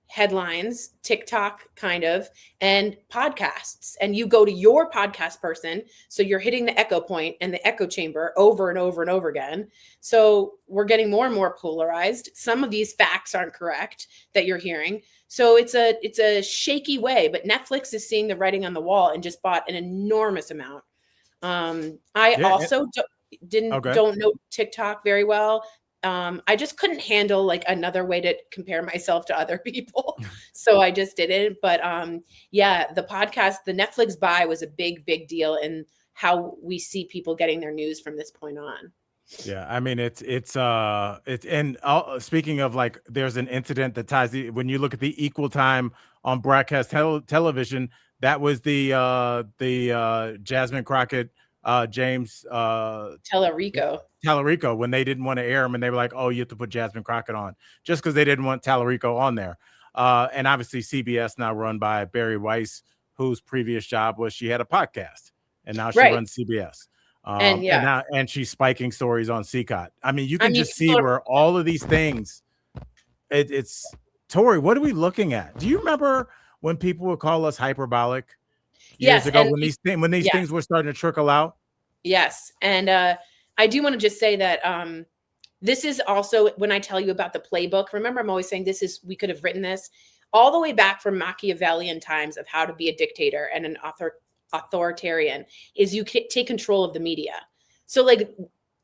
S2: headlines, TikTok kind of, and podcasts. And you go to your podcast person. So you're hitting the echo point and the echo chamber over and over and over again. So we're getting more and more polarized. Some of these facts aren't correct that you're hearing. So it's a shaky way, but Netflix is seeing the writing on the wall and just bought an enormous amount. I also don't know TikTok very well. I just couldn't handle like another way to compare myself to other people. So I just didn't. But yeah, the Netflix buy was a big, big deal in how we see people getting their news from this point on.
S1: Yeah, I mean and speaking of, like, there's an incident that ties when you look at the equal time on broadcast television, that was the Jasmine Crockett James Tallarico, when they didn't want to air him and they were like, oh, you have to put Jasmine Crockett on, just because they didn't want Tallarico on there. And obviously CBS, now run by Barry Weiss, whose previous job was she had a podcast, and now she runs CBS. And she's spiking stories on CCOT. I mean, you can just see where all of these things, it's Tori, what are we looking at? Do you remember when people would call us hyperbolic years ago, when these things were starting to trickle out?
S2: Yes. And I do want to just say that this is also, when I tell you about the playbook, remember, I'm always saying we could have written this all the way back from Machiavellian times of how to be a dictator and an authoritarian, is you take control of the media. So like,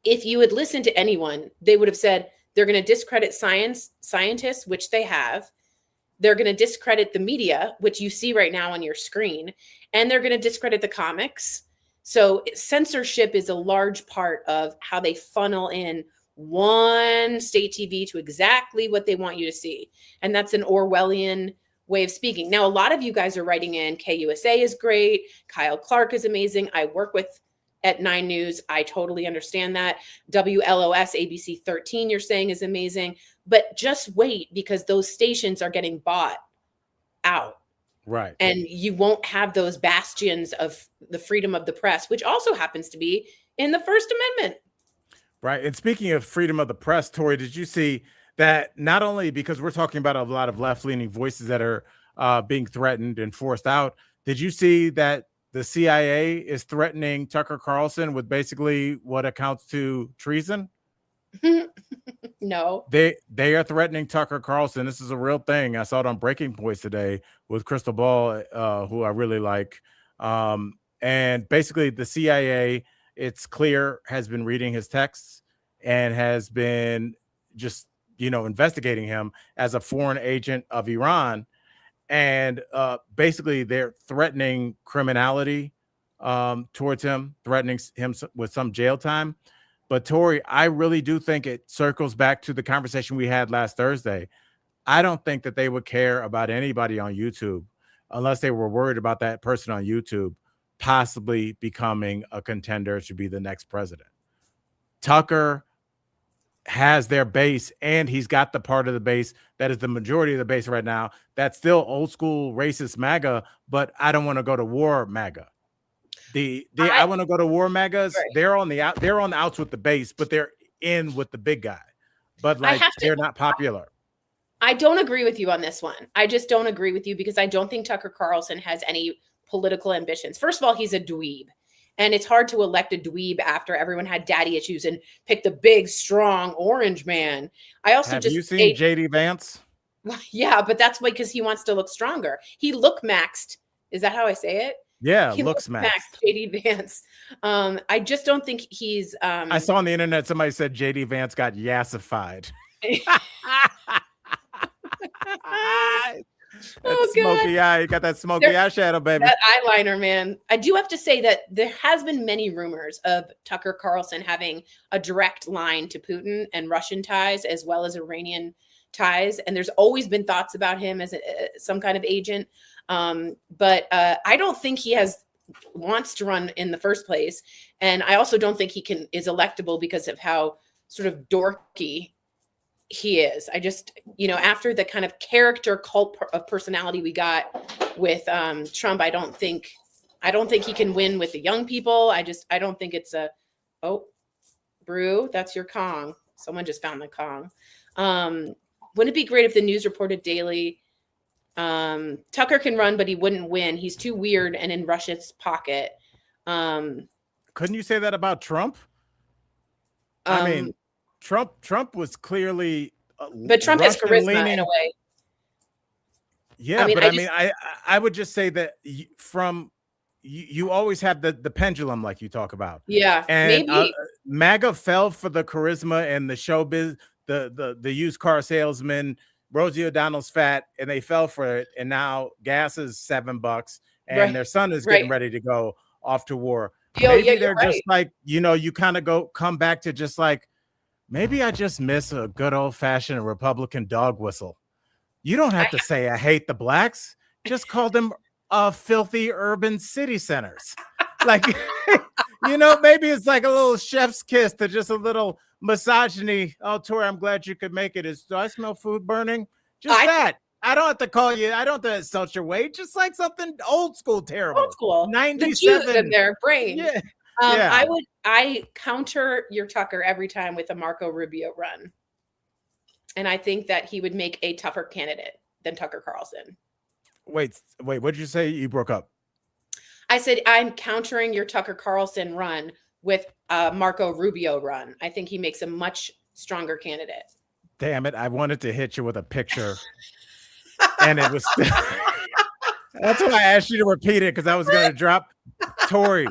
S2: if you had listened to anyone, they would have said they're going to discredit scientists, which they have. They're going to discredit the media, which you see right now on your screen, and they're going to discredit the comics. So censorship is a large part of how they funnel in one state TV to exactly what they want you to see. And that's an Orwellian way of speaking. Now, a lot of you guys are writing in, KUSA is great. Kyle Clark is amazing. I work with at 9 News. I totally understand that. WLOS, ABC 13, you're saying is amazing. But just wait, because those stations are getting bought out.
S1: Right.
S2: And you won't have those bastions of the freedom of the press, which also happens to be in the First Amendment.
S1: Right. And speaking of freedom of the press, Tori, did you see that not only because we're talking about a lot of left-leaning voices that are being threatened and forced out, did you see that the CIA is threatening Tucker Carlson with basically what accounts to treason?
S2: No.
S1: They are threatening Tucker Carlson. This is a real thing. I saw it on Breaking Points today with Crystal Ball, who I really like. And basically the CIA, it's clear, has been reading his texts and has been just, investigating him as a foreign agent of Iran. And basically they're threatening criminality towards him, threatening him with some jail time. But Tori, I really do think it circles back to the conversation we had last Thursday. I don't think that they would care about anybody on YouTube unless they were worried about that person on YouTube possibly becoming a contender to be the next president. Tucker has their base, and he's got the part of the base that is the majority of the base right now that's still old school racist MAGA, but I don't want to go to war MAGA. I want to go to war MAGAs. Right. They're on the outs with the base, but they're in with the big guy. But they're not popular.
S2: I don't agree with you on this one. I just don't agree with you, because I don't think Tucker Carlson has any political ambitions. First of all, he's a dweeb. And it's hard to elect a dweeb after everyone had daddy issues and pick the big, strong orange man. I also
S1: Have
S2: just
S1: you seen
S2: hate,
S1: JD Vance?
S2: yeah, but that's why, because he wants to look stronger. He look maxed. Is that how I say it?
S1: Yeah,
S2: He
S1: looks
S2: looks
S1: maxed.
S2: maxed, JD Vance. I just don't think he's
S1: I saw on the internet somebody said JD Vance got yassified. That
S2: oh god.
S1: smoky eye, you got that smoky
S2: There,
S1: eyeshadow, baby.
S2: that eyeliner, man. I do have to say that there has been many rumors of Tucker Carlson having a direct line to Putin and Russian ties as well as Iranian ties, and there's always been thoughts about him as some kind of agent. But I don't think he wants to run in the first place, and I also don't think he is electable because of how sort of dorky he is. I just, after the kind of character cult of personality we got with Trump, I don't think he can win with the young people. I don't think it's Brew, that's your Kong. Someone just found the Kong. Wouldn't it be great if the news reported daily Tucker can run, but he wouldn't win. He's too weird and in Russia's pocket.
S1: Couldn't you say that about Trump? I mean, Trump was clearly,
S2: but Trump has charisma
S1: leaning
S2: in a way.
S1: Yeah, I would just say that you always have the pendulum, like you talk about.
S2: Yeah,
S1: and
S2: maybe
S1: MAGA fell for the charisma and the showbiz, the used car salesman. Rosie O'Donnell's fat, and they fell for it. And now gas is $7, and their son is getting ready to go off to war. Maybe they're just like, you kind of come back to just like, maybe I just miss a good old fashioned Republican dog whistle. You don't have to say I hate the blacks. Just call them filthy urban city centers. Like, maybe it's like a little chef's kiss to just a little misogyny. Oh, Tori, I'm glad you could make it. Do I smell food burning? Just that. I don't have to call you. I don't have to insult your weight. Just like something old school, terrible.
S2: Old school.
S1: 97
S2: in their brain.
S1: Yeah.
S2: I counter your Tucker every time with a Marco Rubio run. And I think that he would make a tougher candidate than Tucker Carlson.
S1: Wait, what did you say? You broke up.
S2: I said, I'm countering your Tucker Carlson run with Marco Rubio run. I think he makes a much stronger candidate.
S1: Damn it. I wanted to hit you with a picture. And it was that's why I asked you to repeat it, because I was going to drop Tori.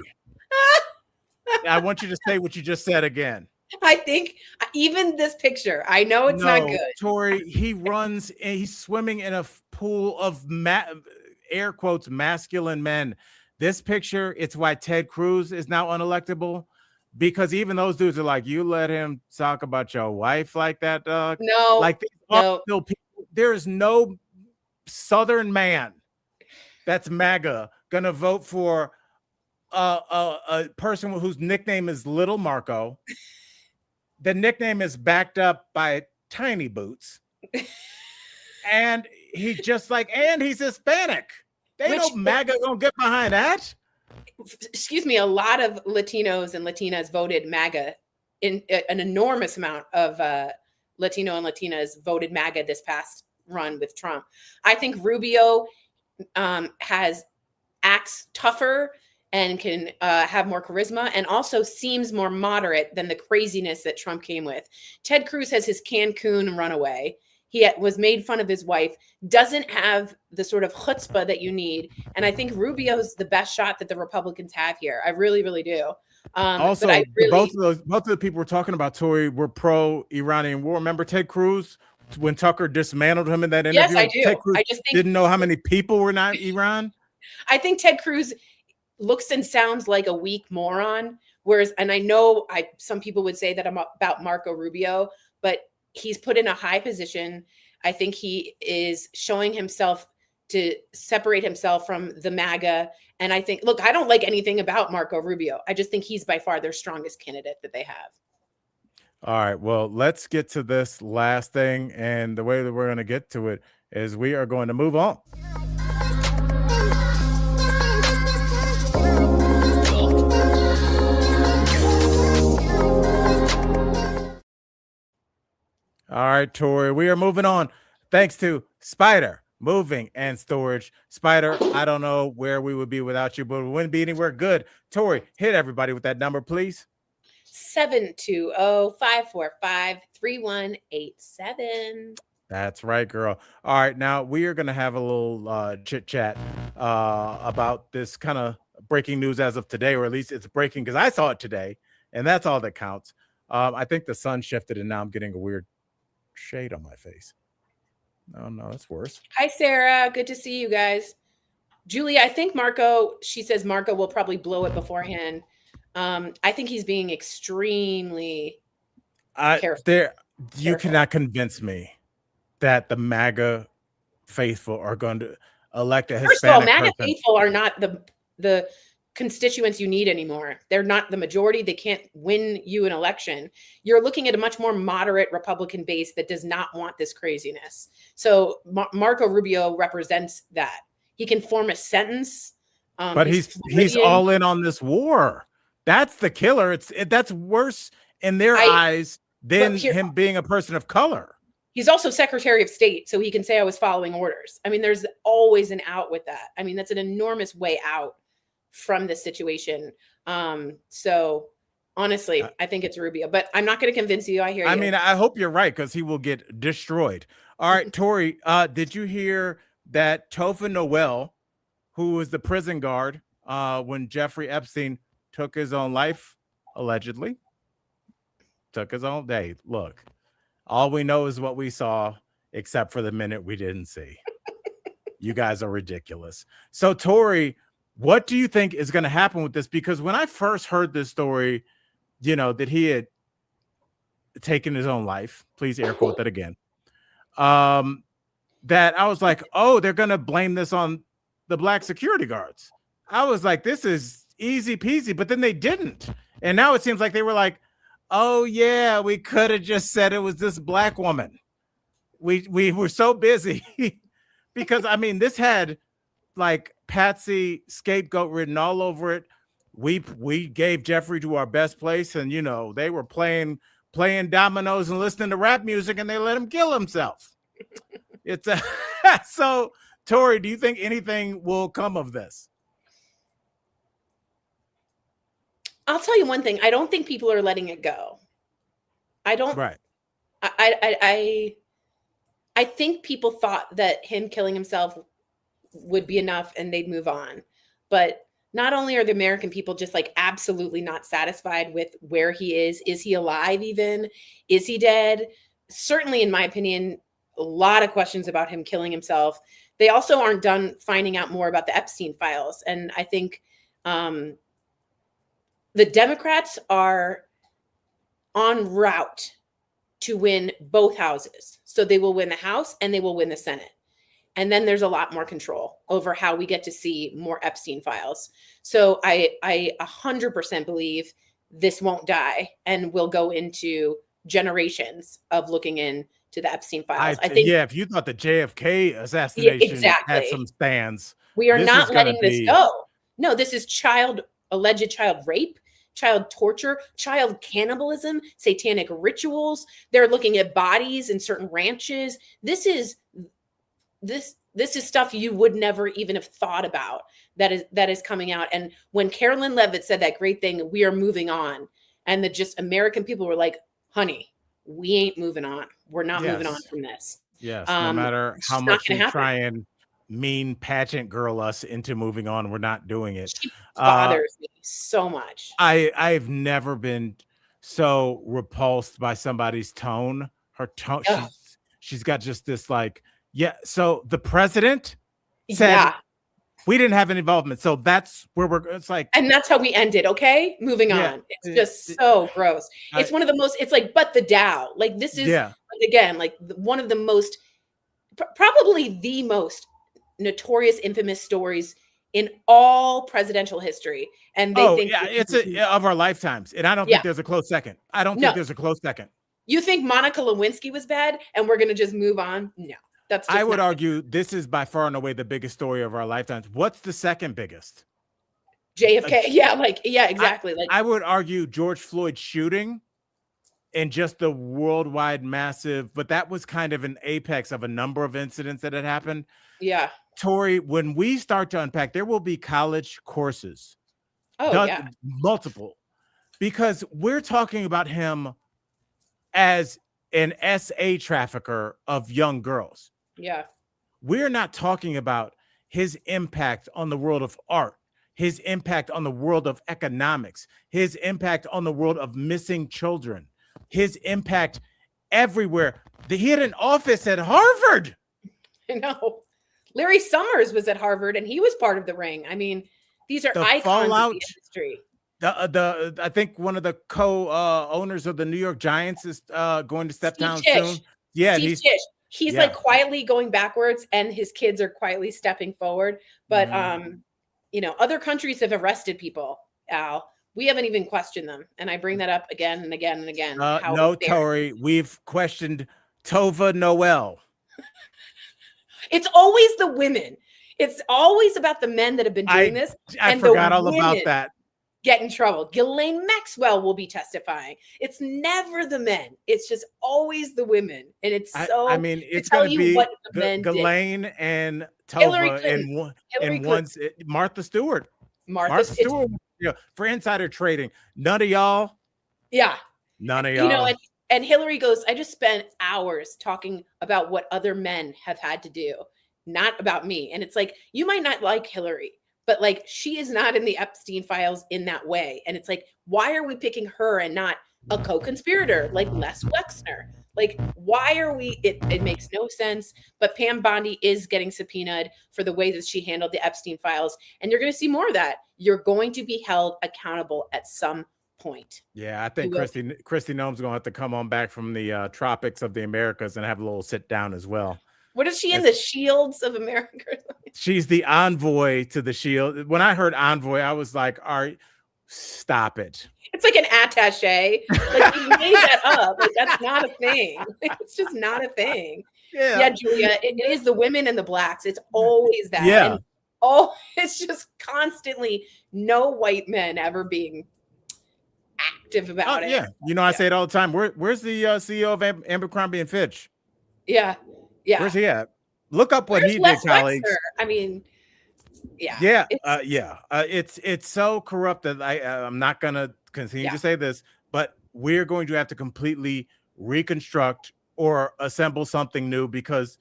S1: I want you to say what you just said again.
S2: I think even this picture, I know it's not good.
S1: Tori, he runs and he's swimming in a pool of air quotes masculine men. This picture, it's why Ted Cruz is now unelectable, because even those dudes are like, you let him talk about your wife like that, dog.
S2: No,
S1: like there is no Southern man that's MAGA gonna vote for a person whose nickname is Little Marco. The nickname is backed up by Tiny Boots, and he's Hispanic. They know MAGA gonna get behind that.
S2: Excuse me, a lot of Latinos and Latinas voted MAGA. In an enormous amount of Latino and Latinas voted MAGA this past run with Trump. I think Rubio acts tougher and can have more charisma, and also seems more moderate than the craziness that Trump came with. Ted Cruz has his Cancun runaway. He was made fun of his wife, doesn't have the sort of chutzpah that you need. And I think Rubio's the best shot that the Republicans have here. I really, really do.
S1: Also, both of the people we're talking about, Tori, were pro-Iranian war. Remember Ted Cruz when Tucker dismantled him in that interview?
S2: Yes, I do.
S1: Ted Cruz didn't know how many people were not Iran.
S2: I think Ted Cruz looks and sounds like a weak moron. Whereas, and I know some people would say that about Marco Rubio, but he's put in a high position. I think he is showing himself to separate himself from the MAGA. And I think, look, I don't like anything about Marco Rubio. I just think he's by far their strongest candidate that they have.
S1: All right, well, let's get to this last thing. And the way that we're going to get to it is we are going to move on. All right, Tori, we are moving on. Thanks to Spider moving, and storage. Spider, I don't know where we would be without you, but we wouldn't be anywhere good. Tori, hit everybody with that number, please.
S2: 720-545-3187.
S1: That's right, girl. All right, now we are going to have a little chit chat about this kind of breaking news as of today, or at least it's breaking because I saw it today, and that's all that counts. I think the sun shifted, and now I'm getting a weird shade on my face. Oh, no, that's worse.
S2: Hi, Sarah. Good to see you guys. Julie, I think she says Marco will probably blow it beforehand. I think he's being extremely careful.
S1: You cannot convince me that the MAGA faithful are going to elect a Hispanic
S2: First of all, MAGA
S1: person.
S2: faithful are not the constituents you need anymore. They're not the majority. They can't win you an election. You're looking at a much more moderate Republican base that does not want this craziness. So Marco Rubio represents that. He can form a sentence.
S1: But he's all in on this war. That's the killer. That's worse in their eyes than him being a person of color.
S2: He's also Secretary of State, so he can say I was following orders. I mean, there's always an out with that. I mean, that's an enormous way out from this situation. So honestly, I think it's Rubio, but I'm not going to convince you. I hear you.
S1: I mean, I hope you're right because he will get destroyed. All right, Tori, did you hear that Topher Noel, who was the prison guard when Jeffrey Epstein took his own life, allegedly, took his own day? Look, all we know is what we saw, except for the minute we didn't see. You guys are ridiculous. So, Tori, what do you think is going to happen with this? Because when I first heard this story, that he had taken his own life, please air quote that again, that I was like, oh, they're going to blame this on the black security guards. I was like, this is easy peasy, but then they didn't. And now it seems like they were like, oh yeah, we could have just said it was this black woman. We were so busy because I mean, this had like Patsy scapegoat written all over it. We gave Jeffrey to our best place, and they were playing dominoes and listening to rap music, and they let him kill himself. It's so, Tori, do you think anything will come of this?
S2: I'll tell you one thing. I don't think people are letting it go. I don't.
S1: Right.
S2: I think people thought that him killing himself would be enough and they'd move on. But not only are the American people just like absolutely not satisfied with where he is he alive even? Is he dead? Certainly, in my opinion, a lot of questions about him killing himself. They also aren't done finding out more about the Epstein files. And I think the Democrats are en route to win both houses. So they will win the House and they will win the Senate. And then there's a lot more control over how we get to see more Epstein files. So I 100% believe this won't die and will go into generations of looking into the Epstein files. I think,
S1: if you thought the JFK assassination had some stands,
S2: we are not letting this go. No, this is alleged child rape, child torture, child cannibalism, satanic rituals. They're looking at bodies in certain ranches. This is stuff you would never even have thought about that is coming out. And when Carolyn Levitt said that great thing, we are moving on, and just American people were like, honey, we ain't moving on. We're not moving on from this.
S1: Yes. No matter how much you try and mean pageant girl us into moving on, we're not doing it.
S2: She bothers me so much.
S1: I've never been so repulsed by somebody's tone. Her tone, she's got just this like, so the president said we didn't have any involvement. So that's where it's like,
S2: and that's how we ended. Okay, moving on. It's just so gross. It's one of the most, it's like, but the Dow, like this is again, like one of the most, probably the most notorious, infamous stories in all presidential history. And they think
S1: it's of our lifetimes. And I don't think there's a close second. I don't think there's a close second.
S2: You think Monica Lewinsky was bad and we're going to just move on? No.
S1: I would argue this is by far and away the biggest story of our lifetimes. What's the second biggest?
S2: JFK. Exactly.
S1: I would argue George Floyd's shooting and just the worldwide massive, but that was kind of an apex of a number of incidents that had happened.
S2: Yeah.
S1: Tori, when we start to unpack, there will be college courses,
S2: Oh, yeah.
S1: multiple, because we're talking about him as an SA trafficker of young girls.
S2: Yeah.
S1: We're not talking about his impact on the world of art, his impact on the world of economics, his impact on the world of missing children, his impact everywhere. He had an office at Harvard.
S2: I know. Larry Summers was at Harvard and he was part of the ring. I mean, these are
S1: The
S2: icons
S1: fallout,
S2: of the industry.
S1: I think one of the owners of the New York Giants is going to step
S2: Steve
S1: down
S2: Tisch.
S1: soon. Yeah,
S2: Steve Tisch. He's like quietly going backwards and his kids are quietly stepping forward. But other countries have arrested people, Al. We haven't even questioned them. And I bring that up again and again and again.
S1: No, Tori, we've questioned Tova Noel.
S2: It's always the women. It's always about the men that have been doing this.
S1: I forgot all about that.
S2: Get in trouble. Ghislaine Maxwell will be testifying. It's never the men. It's just always the women. And it's so.
S1: I mean, it's going to be Ghislaine and Tova and one's Martha Stewart. Martha Stewart. For insider trading. None of y'all.
S2: Yeah.
S1: None of y'all.
S2: And Hillary goes, I just spent hours talking about what other men have had to do, not about me. And it's like, you might not like Hillary, but like, she is not in the Epstein files in that way. And it's like, why are we picking her and not a co-conspirator like Les Wexner? Like, why are we? It makes no sense. But Pam Bondi is getting subpoenaed for the way that she handled the Epstein files. And you're going to see more of that. You're going to be held accountable at some point.
S1: Yeah, I think Kristi Noem's going to have to come on back from the tropics of the Americas and have a little sit down as well.
S2: What is she in the Shields of America?
S1: She's the envoy to the Shield. When I heard envoy, I was like, all right, stop it.
S2: It's like an attaché. Like, you made that up. Like, that's not a thing. It's just not a thing. Yeah, Julia, it is the women and the blacks. It's always that.
S1: Yeah.
S2: And it's just constantly no white men ever being active about it.
S1: Yeah. I say it all the time. Where's the CEO of Abercrombie and Fitch?
S2: Yeah. Yeah.
S1: Where's he at? Look up what he did, colleagues.
S2: I mean,
S1: it's so corrupt that I'm not gonna continue to say this, but we're going to have to completely reconstruct or assemble something new, because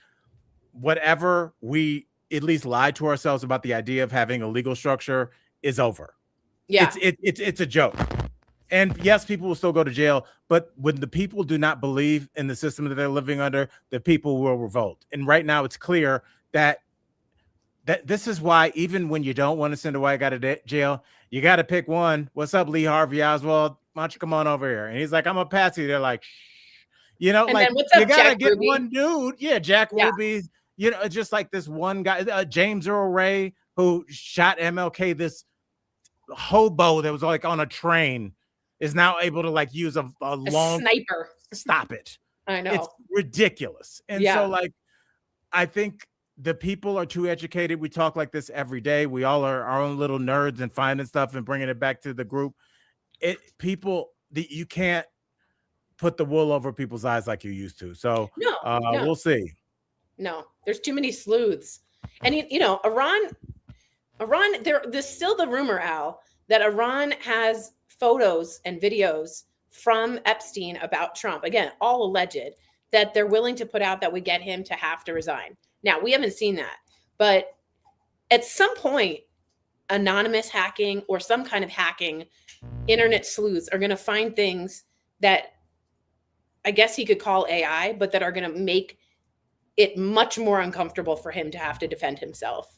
S1: whatever we at least lied to ourselves about the idea of having a legal structure is over.
S2: Yeah,
S1: it's a joke. And yes, people will still go to jail, but when the people do not believe in the system that they're living under, the people will revolt. And right now it's clear that this is why, even when you don't want to send a white guy to jail, you got to pick one. What's up, Lee Harvey Oswald? Why don't you come on over here? And he's like, I'm a patsy. They're like, shh. And like,
S2: what's up,
S1: you got to
S2: Jack
S1: get
S2: Ruby?
S1: one dude. Yeah, Jack Ruby. Just like this one guy, James Earl Ray, who shot MLK, this hobo that was like on a train, is now able to like use a long
S2: sniper.
S1: Stop it.
S2: I know.
S1: It's ridiculous. And so like, I think the people are too educated. We talk like this every day. We all are our own little nerds and finding stuff and bringing it back to the group. You can't put the wool over people's eyes like you used to. So
S2: no.
S1: We'll see.
S2: No, there's too many sleuths. And Iran, there's still the rumor, Al, that Iran has photos and videos from Epstein about Trump, again, all alleged, that they're willing to put out that would get him to have to resign. Now, we haven't seen that, but at some point, anonymous hacking or some kind of hacking, internet sleuths are going to find things that I guess he could call AI, but that are going to make it much more uncomfortable for him to have to defend himself.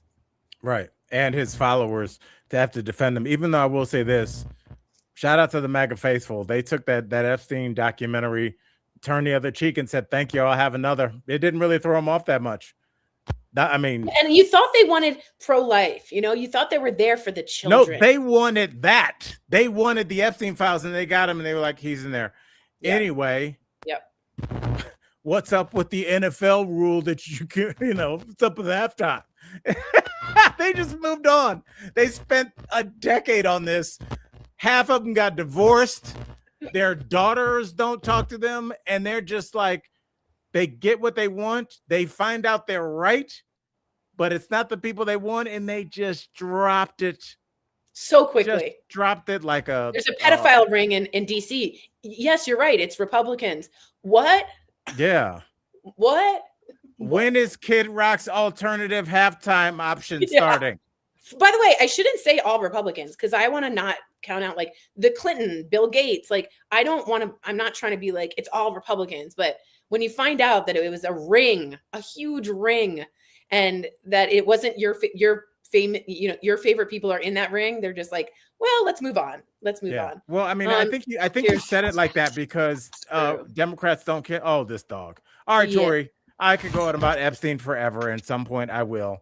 S1: Right. And his followers to have to defend him. Even though I will say this, shout out to the MAGA faithful. They took that Epstein documentary, turned the other cheek and said, thank you, I'll have another. It didn't really throw him off that much. And
S2: you thought they wanted pro-life, you thought they were there for the children.
S1: No, they wanted that. They wanted the Epstein files and they got him and they were like, he's in there. Yep. Anyway.
S2: Yep.
S1: What's up with the NFL rule that you can, what's up with halftime? They just moved on. They spent a decade on this. Half of them got divorced. their daughters don't talk to them, and they're just like, they get what they want. They find out they're right, but it's not the people they want, and they just dropped it.
S2: So
S1: Just
S2: quickly.
S1: dropped it like a.
S2: There's a pedophile ring in DC. Yes, you're right. It's Republicans. What?
S1: Yeah.
S2: What?
S1: When is Kid Rock's alternative halftime option starting?
S2: By the way, I shouldn't say all Republicans because I want to not count out like the Clinton, Bill Gates. Like, I don't want to, I'm not trying to be like, it's all Republicans. But when you find out that it was a ring, a huge ring, and that it wasn't your famous, your favorite people are in that ring, they're just like, well, let's move on. Let's move on.
S1: Well, I mean, I think you said it like that because Democrats don't care. Oh, this dog. All right, Tori, I could go on about Epstein forever, and at some point I will.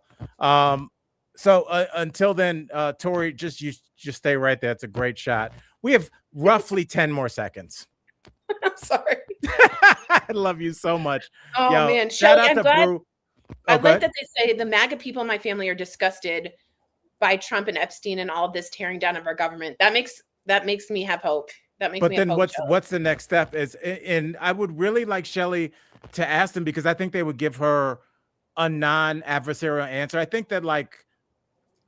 S1: So until then, Tori, just stay right there. It's a great shot. We have roughly 10 more seconds.
S2: I'm sorry.
S1: I love you so much.
S2: Oh, man. Shout out to Brew. I like that they say the MAGA people in my family are disgusted by Trump and Epstein and all of this tearing down of our government. That makes me have hope. That makes me have hope.
S1: But then what's the next step is, and I would really like Shelley to ask them, because I think they would give her a non-adversarial answer. I think that like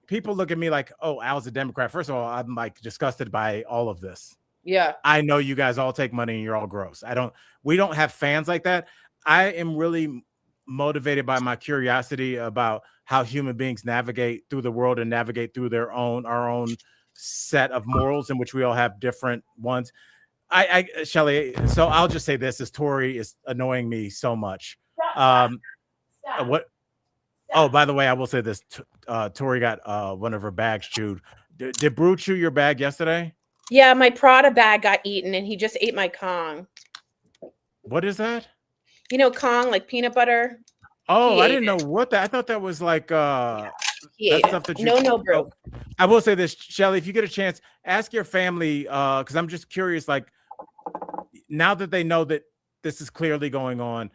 S1: people look at me like, oh, Al's a Democrat. First of all, I'm like disgusted by all of this.
S2: Yeah.
S1: I know you guys all take money and you're all gross. We don't have fans like that. I am really motivated by my curiosity about how human beings navigate through the world and navigate through our own set of morals, in which we all have different ones. Shelley, so I'll just say this, as Tori is annoying me so much. What? Oh, by the way, I will say this. Tori got one of her bags chewed. Did Brew chew your bag yesterday?
S2: Yeah, my Prada bag got eaten, and he just ate my Kong.
S1: What is that?
S2: You know, Kong, like peanut butter.
S1: Oh, I didn't know what that. I thought that was like that
S2: stuff that you. No, Brew.
S1: I will say this, Shelley, if you get a chance, ask your family, because I'm just curious, like, now that they know that this is clearly going on,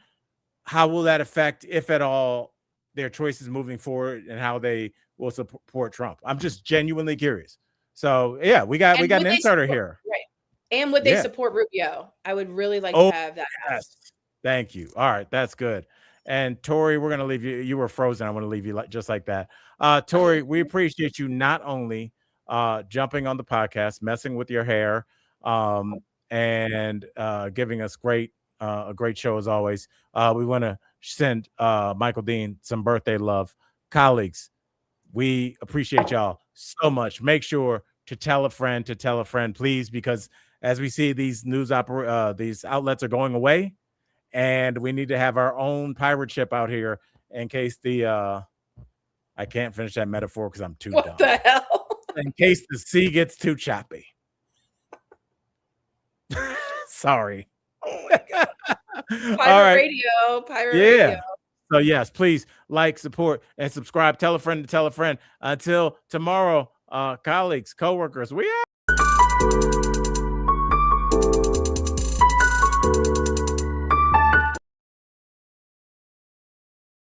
S1: how will that affect, if at all, their choices moving forward and how they will support Trump? I'm just genuinely curious. So yeah, we got an insider here.
S2: Right. And would they support Rubio? I would really like to have that.
S1: Yes. Thank you. All right, that's good. And Tori, we're gonna leave you. You were frozen. I want to leave you just like that. Tori, we appreciate you not only jumping on the podcast, messing with your hair, and giving us a great show as always. We want to send Michael Dean some birthday love. Colleagues, we appreciate y'all so much. Make sure to tell a friend, please, because as we see, these these outlets are going away, and we need to have our own pirate ship out here in case I can't finish that metaphor because I'm too dumb.
S2: What the hell?
S1: In case the sea gets too choppy. Sorry.
S2: Oh my God. Pirate Radio.
S1: So yes, please like, support, and subscribe. Tell a friend to tell a friend. Until tomorrow, colleagues, coworkers, we out.